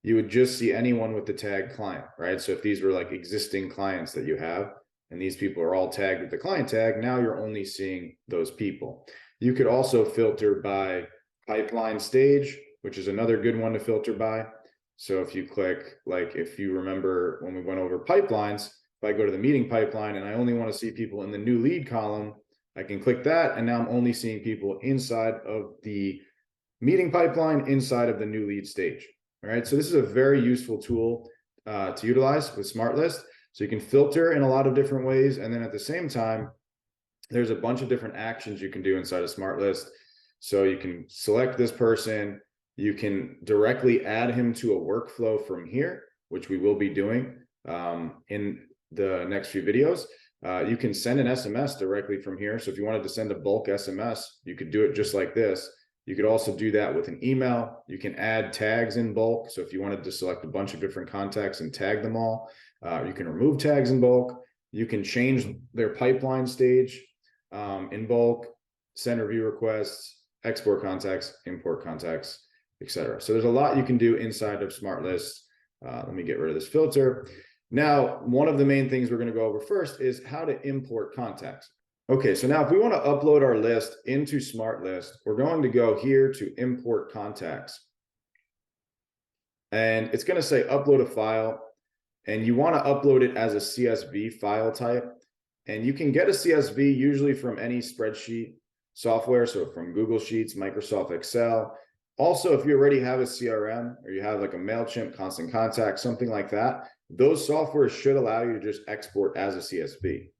Speaker 1: you would just see anyone with the tag client, right? So if these were like existing clients that you have, and these people are all tagged with the client tag, now you're only seeing those people. You could also filter by pipeline stage, which is another good one to filter by. So if you click, like if you remember when we went over pipelines, if I go to the meeting pipeline and I only want to see people in the new lead column, I can click that, and now I'm only seeing people inside of the meeting pipeline, inside of the new lead stage. All right, so this is a very useful tool to utilize with Smart List. So you can filter in a lot of different ways, and then at the same time, there's a bunch of different actions you can do inside of Smart List. So you can select this person, you can directly add him to a workflow from here, which we will be doing in the next few videos. You can send an SMS directly from here. So if you wanted to send a bulk SMS, you could do it just like this. You could also do that with an email. You can add tags in bulk. So if you wanted to select a bunch of different contacts and tag them all, you can remove tags in bulk. You can change their pipeline stage in bulk, send review requests, export contacts, import contacts, etc. So there's a lot you can do inside of Smart List. Let me get rid of this filter. Now, one of the main things we're going to go over first is how to import contacts. Okay, so now if we want to upload our list into Smart List, we're going to go here to import contacts. And it's going to say upload a file, and you want to upload it as a CSV file type. And you can get a CSV usually from any spreadsheet software, so from Google Sheets, Microsoft Excel. Also, if you already have a CRM or you have like a MailChimp, Constant Contact, something like that, those softwares should allow you to just export as a CSV.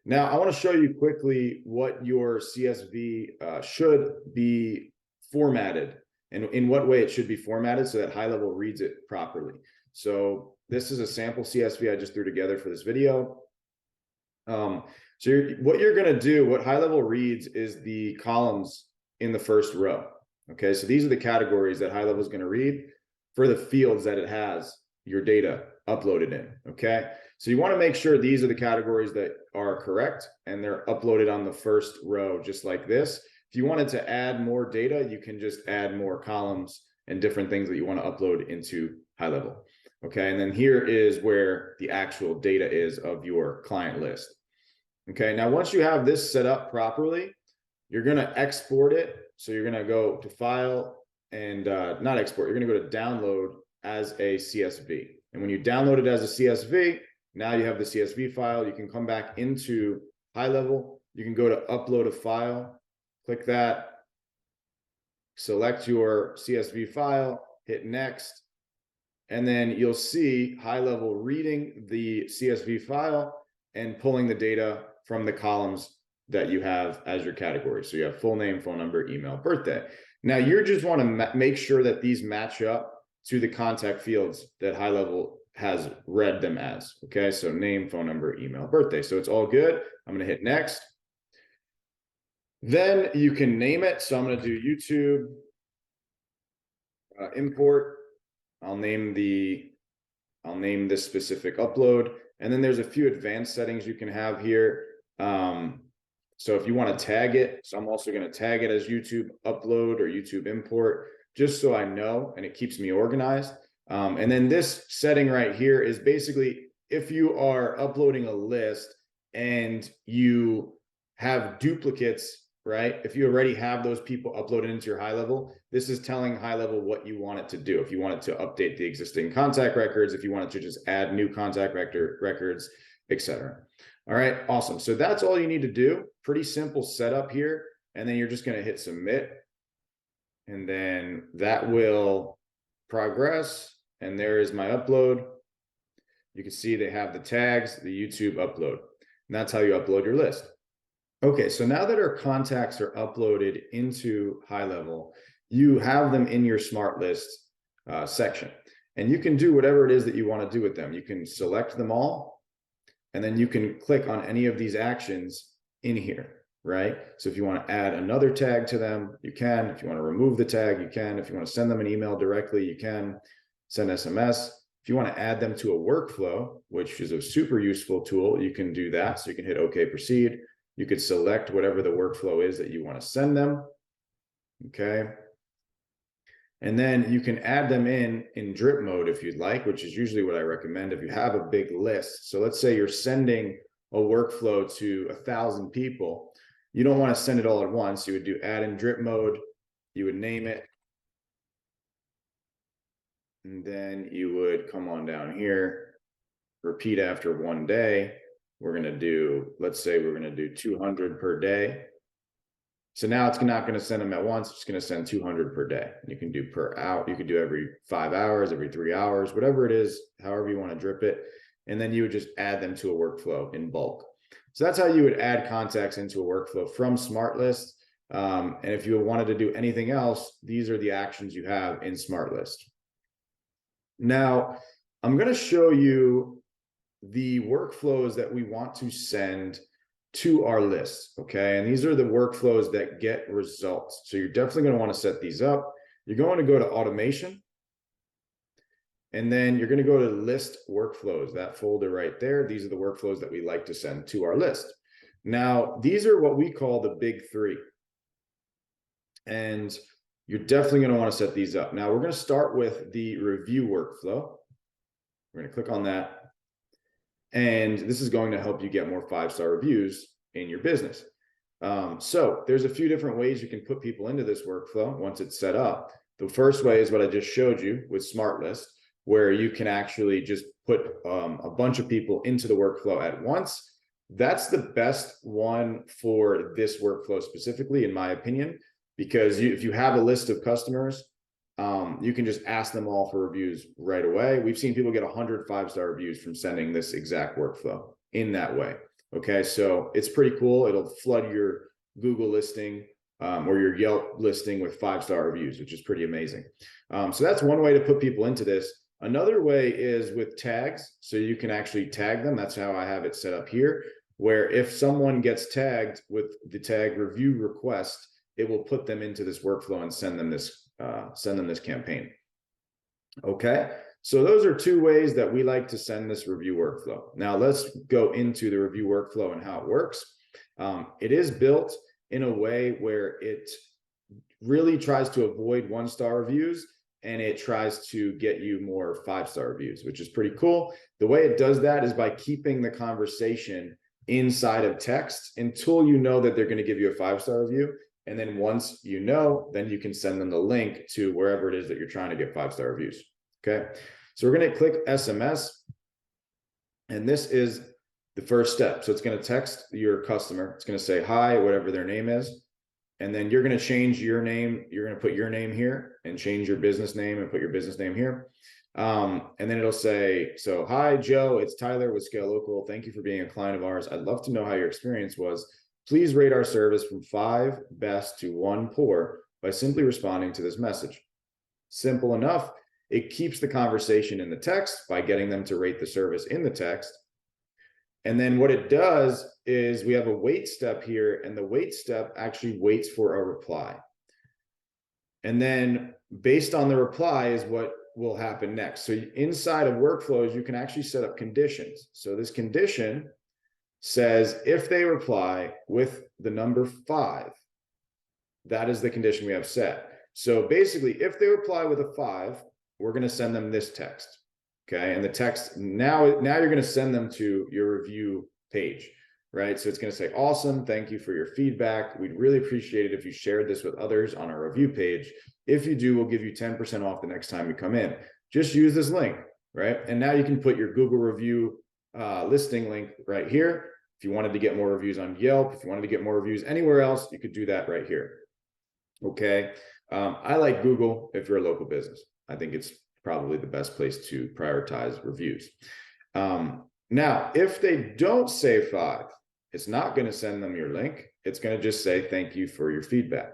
Speaker 1: Now, I want to show you quickly what your CSV should be formatted and in what way it should be formatted so that HighLevel reads it properly. So this is a sample CSV I just threw together for this video. What you're going to do, what HighLevel reads is the columns in the first row. Okay, so these are the categories that HighLevel is going to read for the fields that it has your data uploaded in. Okay, so you want to make sure these are the categories that are correct and they're uploaded on the first row, just like this. If you wanted to add more data, you can just add more columns and different things that you want to upload into HighLevel. Okay, and then here is where the actual data is of your client list. Okay, now once you have this set up properly, you're going to export it. So you're going to go to file and not export, you're going to go to download as a CSV. And when you download it as a CSV, now you have the CSV file. You can come back into HighLevel. You can go to upload a file, click that, select your CSV file, hit next, and then you'll see HighLevel reading the CSV file and pulling the data from the columns that you have as your category. So you have full name, phone number, email, birthday. Now you just want to make sure that these match up to the contact fields that HighLevel has read them as. Okay, so name, phone number, email, birthday. So it's all good. I'm going to hit next. Then you can name it. So I'm going to do YouTube import. I'll name this specific upload. And then there's a few advanced settings you can have here. So if you want to tag it, so I'm also going to tag it as YouTube upload or YouTube import, just so I know, and it keeps me organized. And then this setting right here is basically if you are uploading a list and you have duplicates, right? If you already have those people uploaded into your HighLevel, this is telling HighLevel what you want it to do. If you want it to update the existing contact records, if you want it to just add new contact records, etc. All right, awesome. So that's all you need to do. Pretty simple setup here. And then you're just going to hit submit. And then that will progress. And there is my upload. You can see they have the tags, the YouTube upload. And that's how you upload your list. Okay, so now that our contacts are uploaded into HighLevel, you have them in your Smart List section. And you can do whatever it is that you want to do with them. You can select them all. And then you can click on any of these actions in here, right? So if you want to add another tag to them, you can. If you want to remove the tag, you can. If you want to send them an email directly, you can. Send SMS. If you want to add them to a workflow, which is a super useful tool, you can do that. So you can hit OK, proceed. You could select whatever the workflow is that you want to send them. Okay. And then you can add them in drip mode if you'd like, which is usually what I recommend if you have a big list. So let's say you're sending a workflow to 1,000 people. You don't want to send it all at once. You would do add in drip mode. You would name it. And then you would come on down here, repeat after 1 day. We're going to do, let's say we're going to do 200 per day. So now it's not going to send them at once. It's going to send 200 per day. You can do per hour. You could do every 5 hours, every 3 hours, whatever it is, however you want to drip it. And then you would just add them to a workflow in bulk. So that's how you would add contacts into a workflow from SmartList. And if you wanted to do anything else, these are the actions you have in SmartList. Now, I'm going to show you the workflows that we want to send to our list, okay? And these are the workflows that get results. So you're definitely going to want to set these up. You're going to go to automation, and then you're going to go to list workflows, that folder right there. These are the workflows that we like to send to our list. Now, these are what we call the big three. And you're definitely going to want to set these up. Now, we're going to start with the review workflow. We're going to click on that. And this is going to help you get more 5-star reviews in your business. So there's a few different ways you can put people into this workflow once it's set up. The first way is what I just showed you with SmartList, where you can actually just put a bunch of people into the workflow at once. That's the best one for this workflow specifically, in my opinion, because if you have a list of customers, you can just ask them all for reviews right away. We've seen people get 100 5-star reviews from sending this exact workflow in that way. Okay, so it's pretty cool. It'll flood your Google listing or your Yelp listing with 5-star reviews, which is pretty amazing. So that's one way to put people into this. Another way is with tags. So you can actually tag them. That's how I have it set up here, where if someone gets tagged with the tag review request, it will put them into this workflow and send them this campaign. Okay, so those are two ways that we like to send this review workflow. Now let's go into the review workflow and how it works. It is built in a way where it really tries to avoid 1-star reviews, and it tries to get you more 5-star reviews, which is pretty cool. The way it does that is by keeping the conversation inside of text until you know that they're going to give you a 5-star review. And then once you know, then you can send them the link to wherever it is that you're trying to get 5-star reviews. Okay, so we're going to click SMS, and this is the first step. So it's going to text your customer. It's going to say hi, whatever their name is, and then you're going to change your name. You're going to put your name here and change your business name and put your business name here. And then it'll say, so hi, Joe, it's Tyler with Scale Local. Thank you for being a client of ours. I'd love to know how your experience was. Please rate our service from 5 best to 1 poor by simply responding to this message. Simple enough. It keeps the conversation in the text by getting them to rate the service in the text. And then what it does is we have a wait step here, and the wait step actually waits for a reply. And then based on the reply is what will happen next. So inside of workflows, you can actually set up conditions. So this condition says if they reply with the number 5, that is the condition we have set. So basically, if they reply with a 5, we're going to send them this text. Okay, and the text now you're going to send them to your review page, right? So it's going to say, awesome, thank you for your feedback. We'd really appreciate it if you shared this with others on our review page. If you do, we'll give you 10% off the next time you come in. Just use this link, right? And now you can put your Google review listing link right here. If you wanted to get more reviews on Yelp, if you wanted to get more reviews anywhere else, you could do that right here. Okay, I like Google if you're a local business. I think it's probably the best place to prioritize reviews. Now, if they don't say 5, it's not going to send them your link. It's going to just say, thank you for your feedback.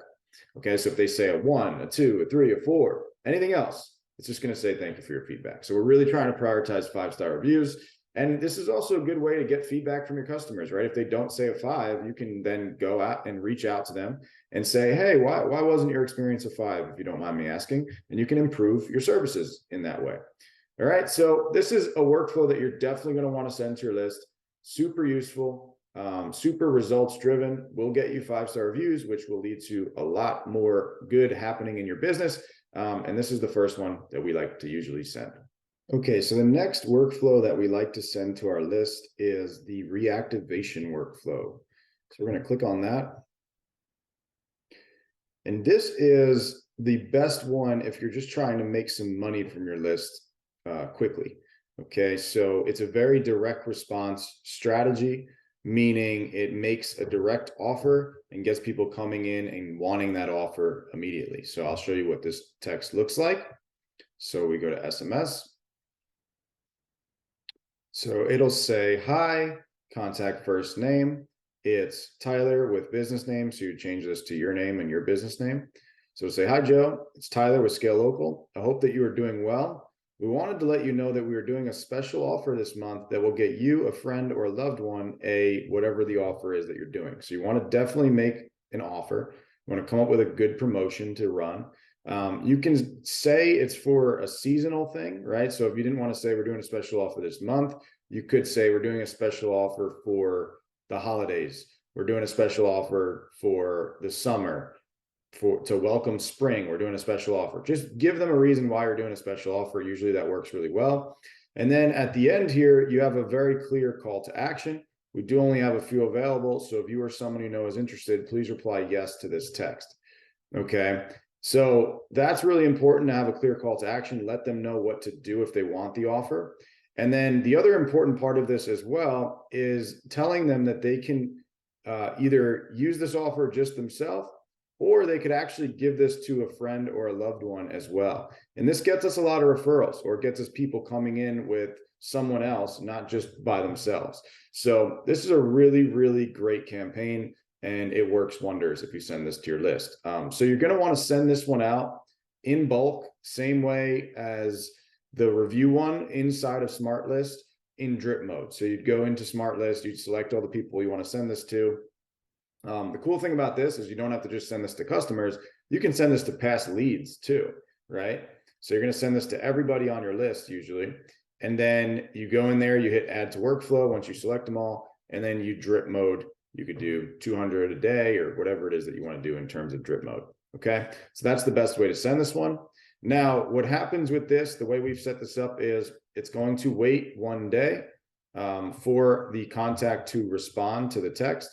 Speaker 1: Okay, so if they say a 1, a 2, a 3, a 4, anything else, it's just going to say, thank you for your feedback. So we're really trying to prioritize 5-star reviews. And this is also a good way to get feedback from your customers, right? If they don't say a 5, you can then go out and reach out to them and say, hey, why wasn't your experience a 5, if you don't mind me asking? And you can improve your services in that way. All right, so this is a workflow that you're definitely going to want to send to your list. Super useful, super results driven, will get you 5-star reviews, which will lead to a lot more good happening in your business. And this is the first one that we like to usually send. Okay, so the next workflow that we like to send to our list is the reactivation workflow. So we're going to click on that. And this is the best one if you're just trying to make some money from your list quickly. Okay, so it's a very direct response strategy, meaning it makes a direct offer and gets people coming in and wanting that offer immediately. So I'll show you what this text looks like. So we go to SMS. So it'll say, hi, contact first name. It's Tyler with business name. So you change this to your name and your business name. So it'll say, hi, Joe. It's Tyler with Scale Local. I hope that you are doing well. We wanted to let you know that we are doing a special offer this month that will get you, a friend, or a loved one, whatever the offer is that you're doing. So you want to definitely make an offer. You want to come up with a good promotion to run. You can say it's for a seasonal thing, right? So if you didn't want to say we're doing a special offer this month, you could say we're doing a special offer for the holidays. We're doing a special offer for the summer, to welcome spring. We're doing a special offer. Just give them a reason why you're doing a special offer. Usually that works really well. And then at the end here, you have a very clear call to action. We do only have a few available. So if you or someone you know is interested, please reply yes to this text. Okay. So that's really important to have a clear call to action. Let them know what to do if they want the offer. And then the other important part of this as well is telling them that they can either use this offer just themselves, or they could actually give this to a friend or a loved one as well. And this gets us a lot of referrals, or gets us people coming in with someone else, not just by themselves. So this is a really, really great campaign. And it works wonders if you send this to your list. So you're going to want to send this one out in bulk, same way as the review one inside of Smart List in drip mode. So you'd go into Smart List, you'd select all the people you want to send this to. The cool thing about this is you don't have to just send this to customers. You can send this to past leads too, right? So you're going to send this to everybody on your list usually. And then you go in there, you hit add to workflow once you select them all, and then you drip mode. You could do 200 a day or whatever it is that you want to do in terms of drip mode. Okay, so that's the best way to send this one. Now, what happens with this, the way we've set this up is it's going to wait 1 day for the contact to respond to the text.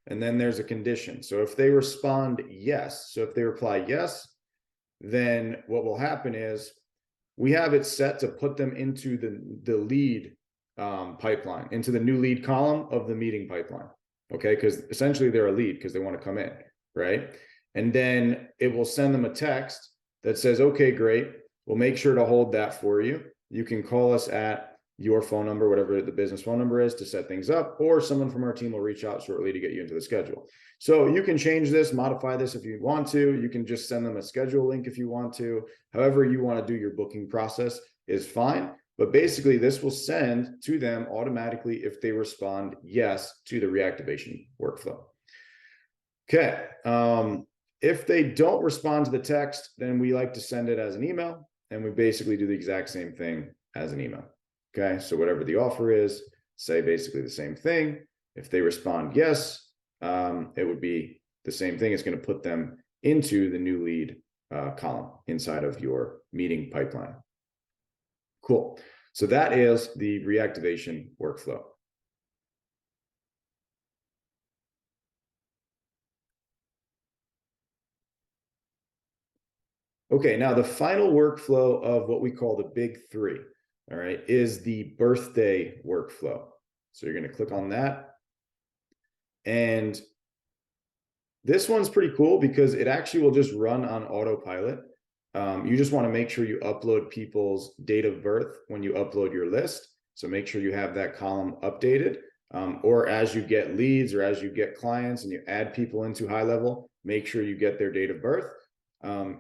Speaker 1: And then there's a condition. So if they respond yes, so if they reply yes, then what will happen is we have it set to put them into the lead pipeline, into the new lead column of the meeting pipeline. Okay, because essentially they're a lead because they want to come in, right? And then it will send them a text that says, okay, great. We'll make sure to hold that for you. You can call us at your phone number, whatever the business phone number is, to set things up, or someone from our team will reach out shortly to get you into the schedule. So you can change this, modify this if you want to. You can just send them a schedule link if you want to. However you want to do your booking process is fine. But basically, this will send to them automatically if they respond yes to the reactivation workflow. Okay. If they don't respond to the text, then we like to send it as an email, and we basically do the exact same thing as an email. Okay. So whatever the offer is, say basically the same thing. If they respond yes, it would be the same thing. It's going to put them into the new lead column inside of your meeting pipeline. Cool. So that is the reactivation workflow. Okay, now the final workflow of what we call the big 3, all right, is the birthday workflow. So you're going to click on that. And this one's pretty cool because it actually will just run on autopilot. You just want to make sure you upload people's date of birth when you upload your list. So make sure you have that column updated. Or as you get leads or as you get clients and you add people into HighLevel, make sure you get their date of birth.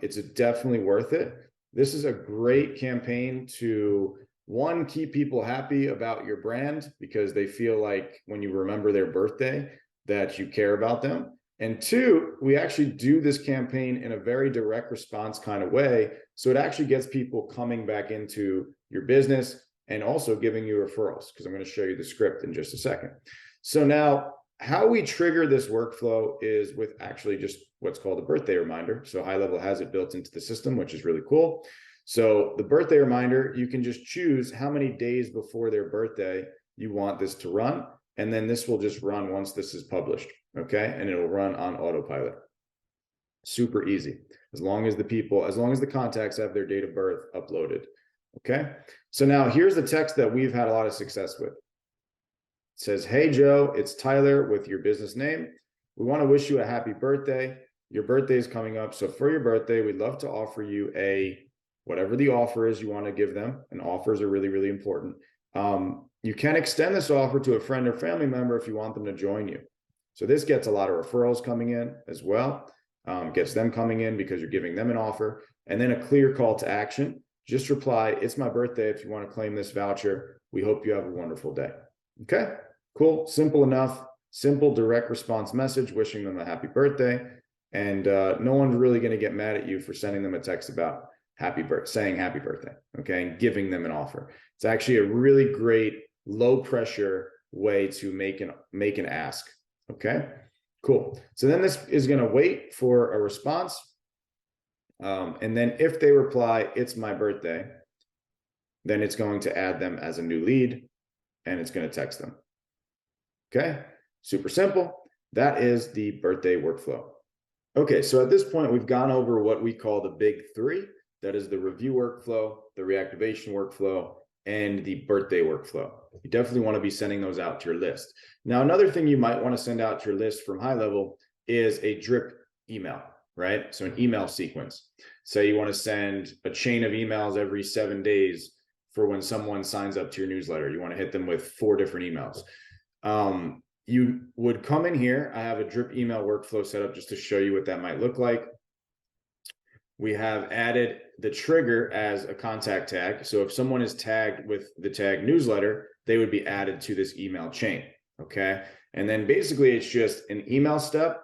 Speaker 1: It's definitely worth it. This is a great campaign to One, keep people happy about your brand because they feel like when you remember their birthday that you care about them. And two, we actually do this campaign in a very direct response kind of way. So it actually gets people coming back into your business and also giving you referrals, because I'm going to show you the script in just a second. So now how we trigger this workflow is with actually just what's called a birthday reminder. So HighLevel has it built into the system, which is really cool. So the birthday reminder, you can just choose how many days before their birthday you want this to run. And then this will just run once this is published. Okay. And it'll run on autopilot. Super easy. As long as the contacts have their date of birth uploaded. Okay. So now here's the text that we've had a lot of success with. It says, "Hey, Joe, it's Tyler with your business name. We want to wish you a happy birthday. Your birthday is coming up. So for your birthday, we'd love to offer you whatever the offer is you want to give them. And offers are really, really important. You can extend this offer to a friend or family member if you want them to join you." So this gets a lot of referrals coming in as well. Gets them coming in because you're giving them an offer. And then a clear call to action. Just reply, "It's my birthday. If you want to claim this voucher, we hope you have a wonderful day." Okay, cool. Simple enough. Simple, direct response message, wishing them a happy birthday. And no one's really going to get mad at you for sending them a text about saying happy birthday, okay, and giving them an offer. It's actually a really great low pressure way to make an ask. Okay, cool. So then this is going to wait for a response. And then if they reply, "It's my birthday," then it's going to add them as a new lead and it's going to text them. Okay, super simple. That is the birthday workflow. Okay, so at this point, we've gone over what we call the big three. That is the review workflow, the reactivation workflow, and the birthday workflow. You definitely want to be sending those out to your list. Now, another thing you might want to send out to your list from HighLevel is a drip email, right? So an email sequence. Say you want to send a chain of emails every 7 days for when someone signs up to your newsletter. You want to hit them with 4 different emails. You would come in here. I have a drip email workflow set up just to show you what that might look like. We have added the trigger as a contact tag. So if someone is tagged with the tag newsletter, they would be added to this email chain. Okay. And then basically it's just an email step,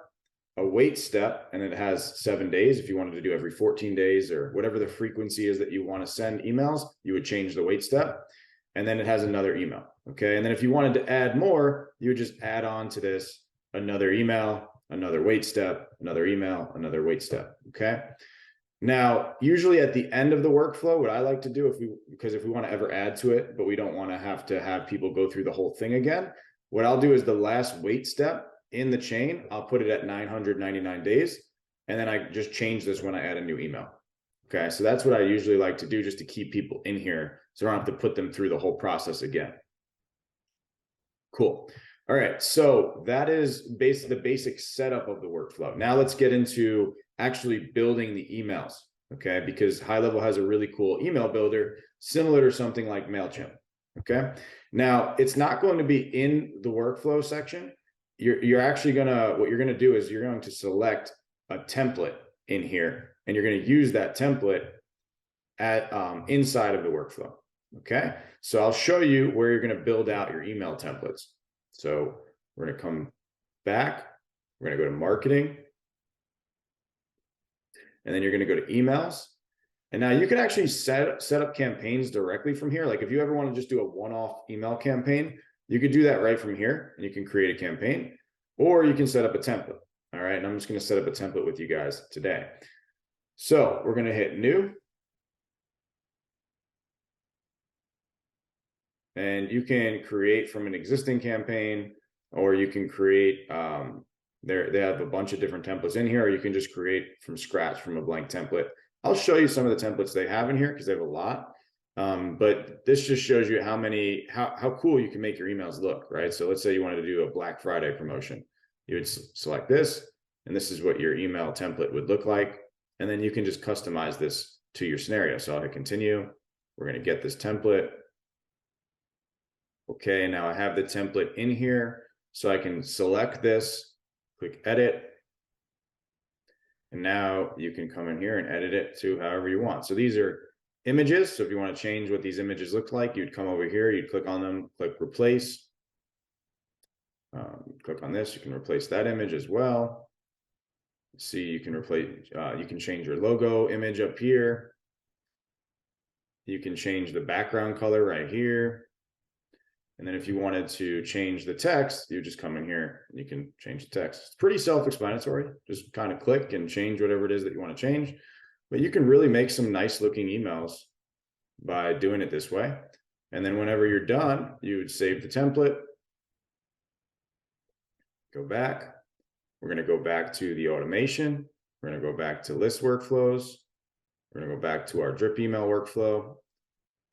Speaker 1: a wait step, and it has 7 days. If you wanted to do every 14 days or whatever the frequency is that you want to send emails, you would change the wait step. And then it has another email. Okay. And then if you wanted to add more, you would just add on to this another email, another wait step, another email, another wait step. Okay. Now, usually at the end of the workflow, what I like to do because if we want to ever add to it, but we don't want to have people go through the whole thing again, what I'll do is the last wait step in the chain, I'll put it at 999 days. And then I just change this when I add a new email. Okay. So that's what I usually like to do just to keep people in here. So I don't have to put them through the whole process again. Cool. All right. So that is the basic setup of the workflow. Now let's get into actually building the emails. Okay. Because HighLevel has a really cool email builder, similar to something like MailChimp. Okay. Now it's not going to be in the workflow section. You're actually what you're going to do is you're going to select a template in here and you're going to use that template at inside of the workflow. Okay. So I'll show you where you're going to build out your email templates. So we're going to come back. We're going to go to marketing. And then you're going to go to emails. And now you can actually set up campaigns directly from here. Like if you ever want to just do a one-off email campaign, you could do that right from here and you can create a campaign, or you can set up a template. All right. And I'm just going to set up a template with you guys today. So we're going to hit new. And you can create from an existing campaign, or you can create, they have a bunch of different templates in here, or you can just create from scratch from a blank template. I'll show you some of the templates they have in here because they have a lot. But this just shows you how cool you can make your emails look, right? So let's say you wanted to do a Black Friday promotion. You would select this, and this is what your email template would look like. And then you can just customize this to your scenario. So I'll hit continue. We're going to get this template. Okay, now I have the template in here, so I can select this, click edit, and now you can come in here and edit it to however you want. So these are images. So if you want to change what these images look like, you'd come over here, you'd click on them, click replace. Click on this, you can replace that image as well. See, you can replace, you can change your logo image up here. You can change the background color right here. And then if you wanted to change the text, you just come in here and you can change the text. It's pretty self-explanatory. Just kind of click and change whatever it is that you want to change. But you can really make some nice looking emails by doing it this way. And then whenever you're done, you would save the template. Go back. We're going to go back to the automation. We're going to go back to list workflows. We're going to go back to our drip email workflow.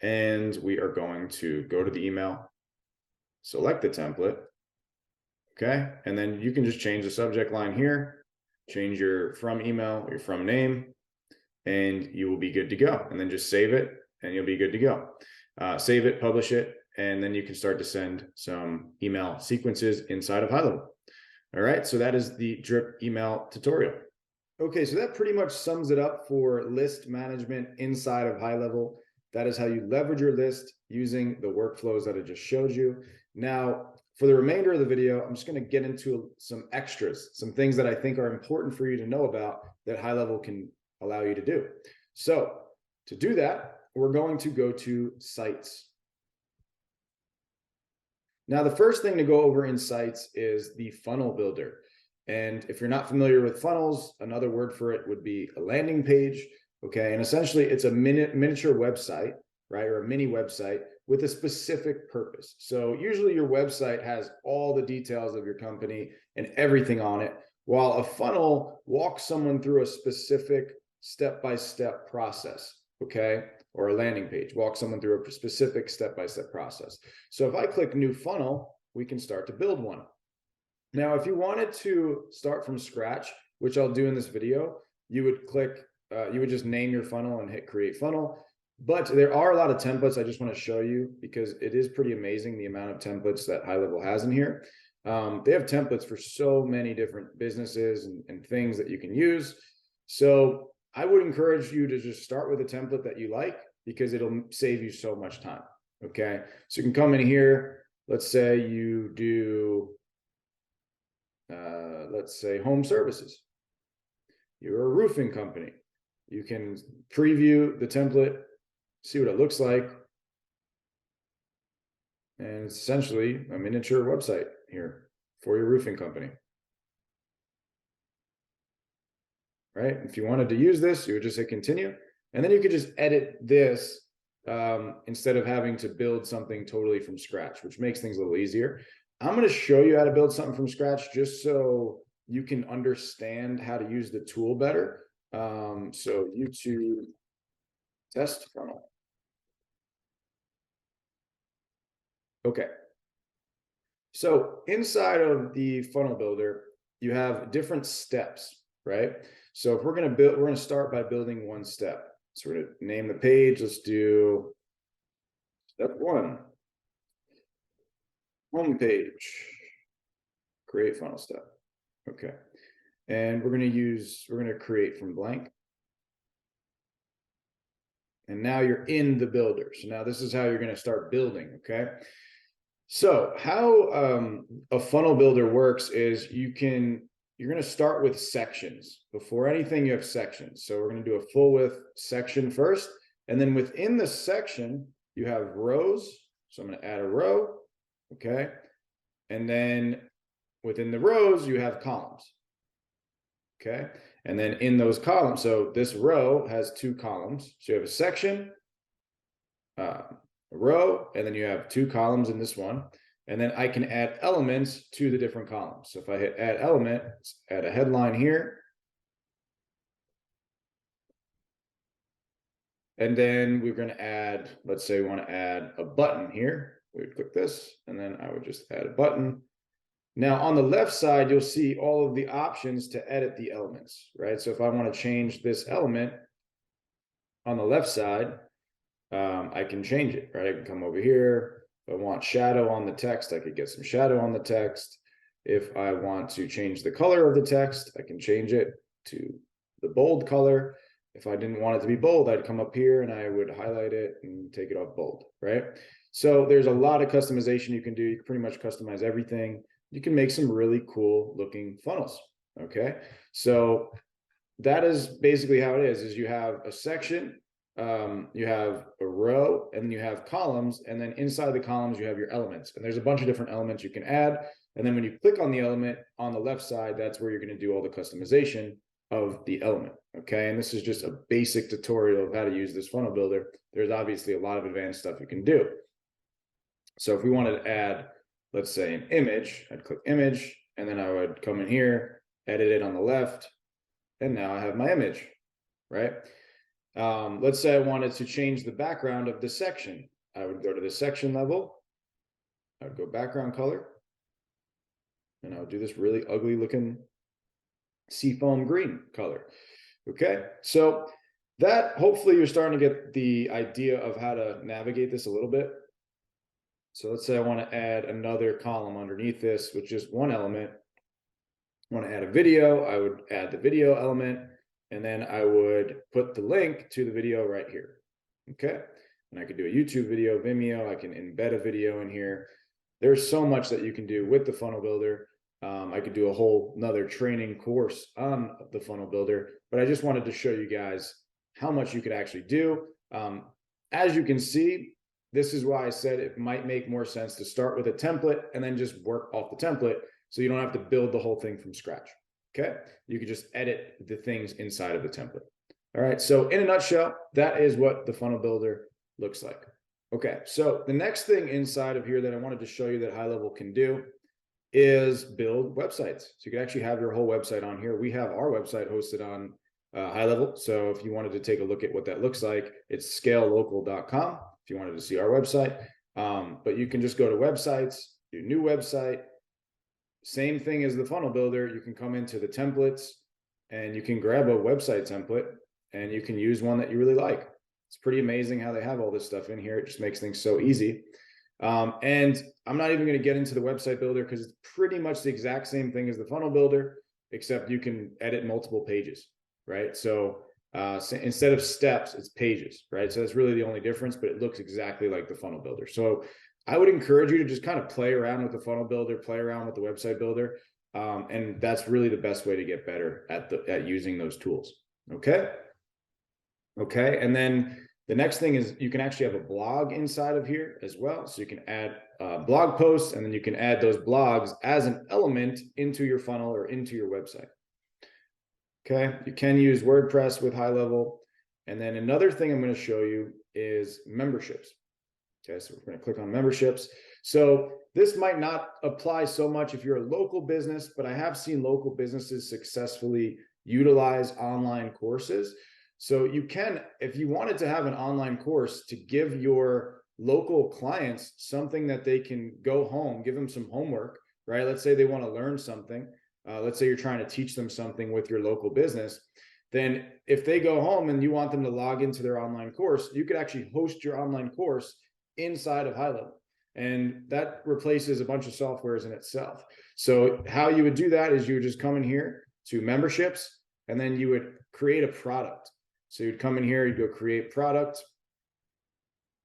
Speaker 1: And we are going to go to the email, select the template. Okay. And then you can just change the subject line here, change your from email, your from name, and you will be good to go. And then just save it and you'll be good to go. Save it, publish it, and then you can start to send some email sequences inside of HighLevel. All right, so that is the drip email tutorial. Okay, so that pretty much sums it up for list management inside of HighLevel. That is how you leverage your list using the workflows that I just showed you. Now, for the remainder of the video, I'm just going to get into some extras, some things that I think are important for you to know about that HighLevel can allow you to do. So to do that, we're going to go to Sites. Now, the first thing to go over in Sites is the funnel builder. And if you're not familiar with funnels, another word for it would be a landing page. Okay, and essentially it's a miniature website, right, or a mini website with a specific purpose. So usually your website has all the details of your company and everything on it, while a funnel walks someone through a specific step-by-step process, okay? Or a landing page, walk someone through a specific step-by-step process. So if I click new funnel, we can start to build one. Now, if you wanted to start from scratch, which I'll do in this video, you would click, you would just name your funnel and hit create funnel. But there are a lot of templates I just want to show you because it is pretty amazing the amount of templates that HighLevel has in here. They have templates for so many different businesses and things that you can use. So I would encourage you to just start with a template that you like because it'll save you so much time. Okay, so you can come in here. Let's say you do, let's say home services. You're a roofing company. You can preview the template, see what it looks like. And it's essentially a miniature website here for your roofing company. Right? If you wanted to use this, you would just hit continue. And then you could just edit this instead of having to build something totally from scratch, which makes things a little easier. I'm going to show you how to build something from scratch just so you can understand how to use the tool better. So YouTube test funnel. Okay. So inside of the funnel builder, you have different steps, right? So if we're going to start by building one step. So we're going to name the page. Let's do step 1. Home page. Create funnel step. Okay. And we're going to create from blank. And now you're in the builder. So now this is how you're going to start building, okay? So how a funnel builder works is you're going to start with sections. Before anything, you have sections. So we're going to do a full width section first. And then within the section, you have rows. So I'm going to add a row, okay? And then within the rows, you have columns, okay? And then in those columns, so this row has 2 columns. So you have a section, a row, and then you have 2 columns in this one. And then I can add elements to the different columns. So if I hit add element, add a headline here. And then we're going to add, let's say we want to add a button here. We would click this, and then I would just add a button. Now on the left side, you'll see all of the options to edit the elements, right? So if I want to change this element on the left side, I can change it, right? I can come over here. If I want shadow on the text, I could get some shadow on the text. If I want to change the color of the text, I can change it to the bold color. If I didn't want it to be bold, I'd come up here and I would highlight it and take it off bold, right? So there's a lot of customization you can do. You can pretty much customize everything. You can make some really cool looking funnels, okay? So that is basically how it is you have a section, you have a row, and then you have columns, and then inside the columns you have your elements, and there's a bunch of different elements you can add. And then when you click on the element on the left side, that's where you're going to do all the customization of the element, okay? And this is just a basic tutorial of how to use this funnel builder. There's obviously a lot of advanced stuff you can do. So if we wanted to add, let's say, an image, I'd click image, and then I would come in here, edit it on the left, and now I have my image, right? Let's say I wanted to change the background of the section. I would go to the section level. I would go background color. And I would do this really ugly looking seafoam green color. Okay, so that, hopefully you're starting to get the idea of how to navigate this a little bit. So let's say I want to add another column underneath this with just one element. I want to add a video, I would add the video element, and then I would put the link to the video right here. Okay, and I could do a YouTube video, Vimeo, I can embed a video in here. There's so much that you can do with the funnel builder. I could do a whole nother training course on the funnel builder, but I just wanted to show you guys how much you could actually do. As you can see, this is why I said it might make more sense to start with a template and then just work off the template, so you don't have to build the whole thing from scratch. Okay, you can just edit the things inside of the template. All right, so in a nutshell, that is what the funnel builder looks like. Okay, so the next thing inside of here that I wanted to show you that HighLevel can do is build websites. So you can actually have your whole website on here. We have our website hosted on HighLevel. So if you wanted to take a look at what that looks like, it's scalelocal.com if you wanted to see our website. But you can just go to websites, do new website. Same thing as the funnel builder. You can come into the templates and you can grab a website template and you can use one that you really like. It's pretty amazing how they have all this stuff in here. It just makes things so easy. And I'm not even going to get into the website builder because it's pretty much the exact same thing as the funnel builder, except you can edit multiple pages, right? So instead of steps, it's pages, right? So that's really the only difference, but it looks exactly like the funnel builder. So I would encourage you to just kind of play around with the funnel builder, play around with the website builder. And that's really the best way to get better at using those tools. Okay. Okay. And then the next thing is you can actually have a blog inside of here as well. So you can add blog posts, and then you can add those blogs as an element into your funnel or into your website. Okay, you can use WordPress with HighLevel. And then another thing I'm going to show you is memberships. Okay, so we're going to click on memberships. So this might not apply so much if you're a local business, but I have seen local businesses successfully utilize online courses. So you can, if you wanted to have an online course to give your local clients something that they can go home, give them some homework, right? Let's say they want to learn something. Let's say you're trying to teach them something with your local business. Then if they go home and you want them to log into their online course, you could actually host your online course inside of HighLevel. And that replaces a bunch of softwares in itself. So how you would do that is you would just come in here to memberships, and then you would create a product. So you'd come in here, you'd go create product,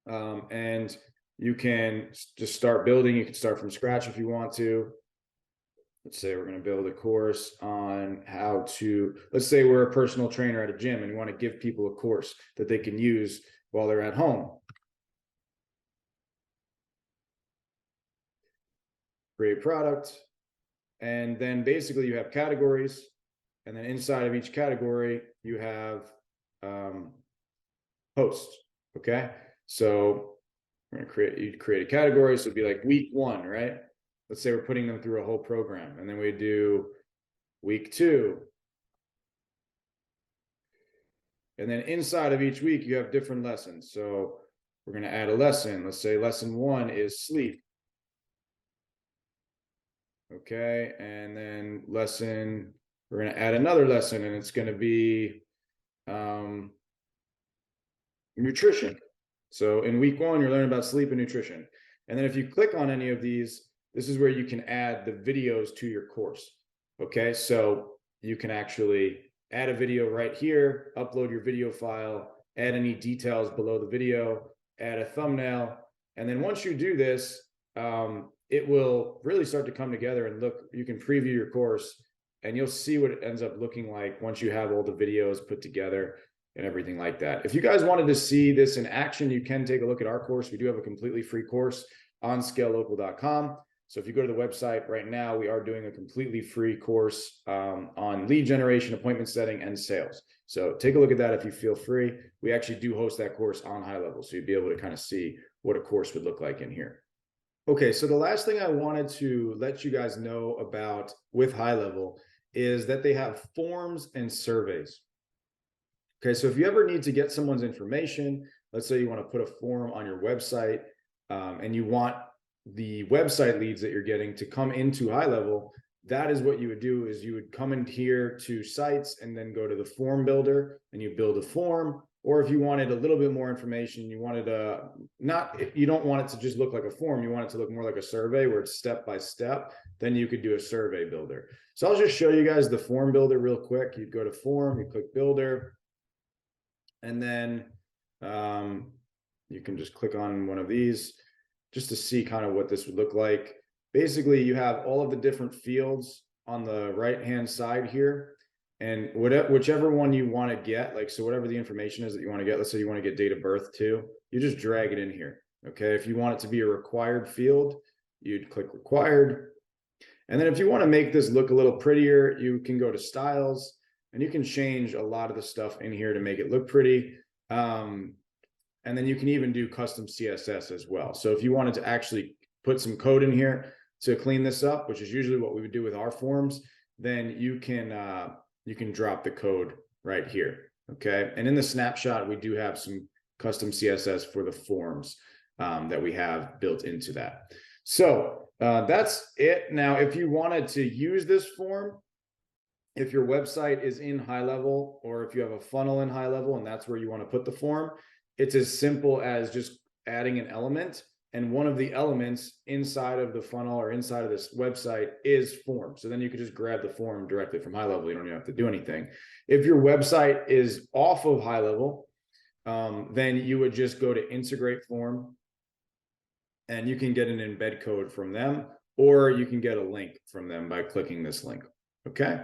Speaker 1: and you can just start building. You can start from scratch if you want to. Let's say we're going to build a course on how to, let's say we're a personal trainer at a gym and you want to give people a course that they can use while they're at home. Create product. And then basically you have categories. And then inside of each category, you have hosts. Okay. So we're going to create a category. So it'd be like week 1, right? Let's say we're putting them through a whole program, and then we do week 2. And then inside of each week, you have different lessons. So we're going to add a lesson. Let's say lesson 1 is sleep. Okay. And then we're going to add another lesson, and it's going to be nutrition. So in week 1, you're learning about sleep and nutrition. And then if you click on any of these, this is where you can add the videos to your course. Okay, so you can actually add a video right here, upload your video file, add any details below the video, add a thumbnail. And then once you do this, it will really start to come together and look, you can preview your course and you'll see what it ends up looking like once you have all the videos put together and everything like that. If you guys wanted to see this in action, you can take a look at our course. We do have a completely free course on scalelocal.com. So if you go to the website right now, we are doing a completely free course on lead generation, appointment setting, and sales. So take a look at that if you feel free. We actually do host that course on HighLevel, so you'd be able to kind of see what a course would look like in here. Okay, so the last thing I wanted to let you guys know about with HighLevel is that they have forms and surveys. Okay, so if you ever need to get someone's information, let's say you want to put a form on your website and you want the website leads that you're getting to come into HighLevel, that is what you would do is you would come in here to sites and then go to the form builder and you build a form. Or if you wanted a little bit more information, you wanted you don't want it to just look like a form, you want it to look more like a survey where it's step by step, then you could do a survey builder. So I'll just show you guys the form builder real quick. You'd go to form, you click builder, and then you can just click on one of these just to see kind of what this would look like. Basically, you have all of the different fields on the right-hand side here. And whichever one you want to get, like, so whatever the information is that you want to get, let's say you want to get date of birth too, you just drag it in here. Okay. If you want it to be a required field, you'd click required. And then if you want to make this look a little prettier, you can go to styles and you can change a lot of the stuff in here to make it look pretty. And then you can even do custom CSS as well. So if you wanted to actually put some code in here to clean this up, which is usually what we would do with our forms, then you can drop the code right here. Okay. And in the snapshot, we do have some custom CSS for the forms that we have built into that. So that's it. Now, if you wanted to use this form, if your website is in HighLevel, or if you have a funnel in HighLevel and that's where you want to put the form, it's as simple as just adding an element. And one of the elements inside of the funnel or inside of this website is form. So then you could just grab the form directly from HighLevel. You don't even have to do anything. If your website is off of HighLevel, then you would just go to integrate form and you can get an embed code from them, or you can get a link from them by clicking this link. Okay.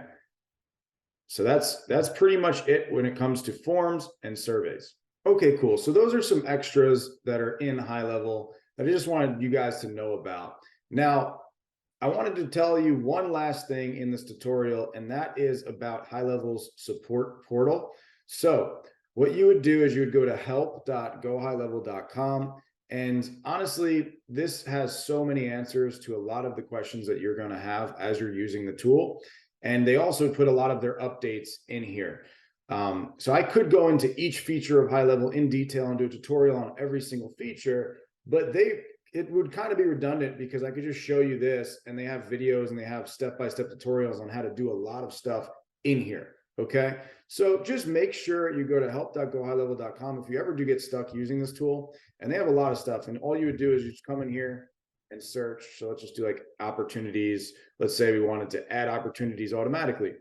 Speaker 1: So that's pretty much it when it comes to forms and surveys. Okay, cool. So those are some extras that are in HighLevel that I just wanted you guys to know about. Now, I wanted to tell you one last thing in this tutorial, and that is about HighLevel's support portal. So what you would do is you would go to help.gohighlevel.com. And honestly, this has so many answers to a lot of the questions that you're going to have as you're using the tool. And they also put a lot of their updates in here. So I could go into each feature of HighLevel in detail and do a tutorial on every single feature, but it would kind of be redundant because I could just show you this and they have videos and they have step-by-step tutorials on how to do a lot of stuff in here. Okay. So just make sure you go to help.gohighlevel.com if you ever do get stuck using this tool, and they have a lot of stuff. And all you would do is you just come in here and search. So let's just do like opportunities. Let's say we wanted to add opportunities automatically.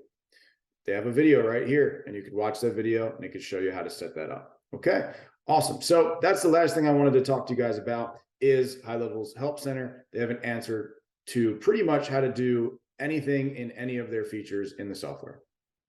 Speaker 1: They have a video right here and you could watch that video and it could show you how to set that up. Okay, awesome. So that's the last thing I wanted to talk to you guys about is HighLevel's Help Center. They have an answer to pretty much how to do anything in any of their features in the software.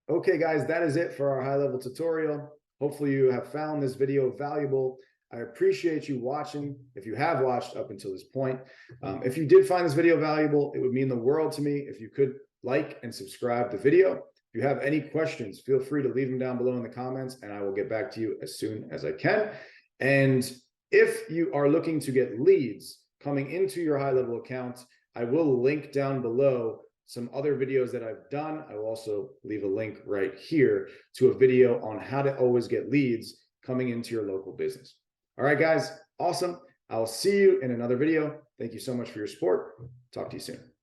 Speaker 1: Okay, guys, that is it for our HighLevel tutorial. Hopefully you have found this video valuable. I appreciate you watching. If you have watched up until this point, if you did find this video valuable, it would mean the world to me if you could like and subscribe to the video. If you have any questions, feel free to leave them down below in the comments and I will get back to you as soon as I can. And if you are looking to get leads coming into your HighLevel account, I will link down below some other videos that I've done. I will also leave a link right here to a video on how to always get leads coming into your local business. All right, guys, awesome. I'll see you in another video. Thank you so much for your support. Talk to you soon.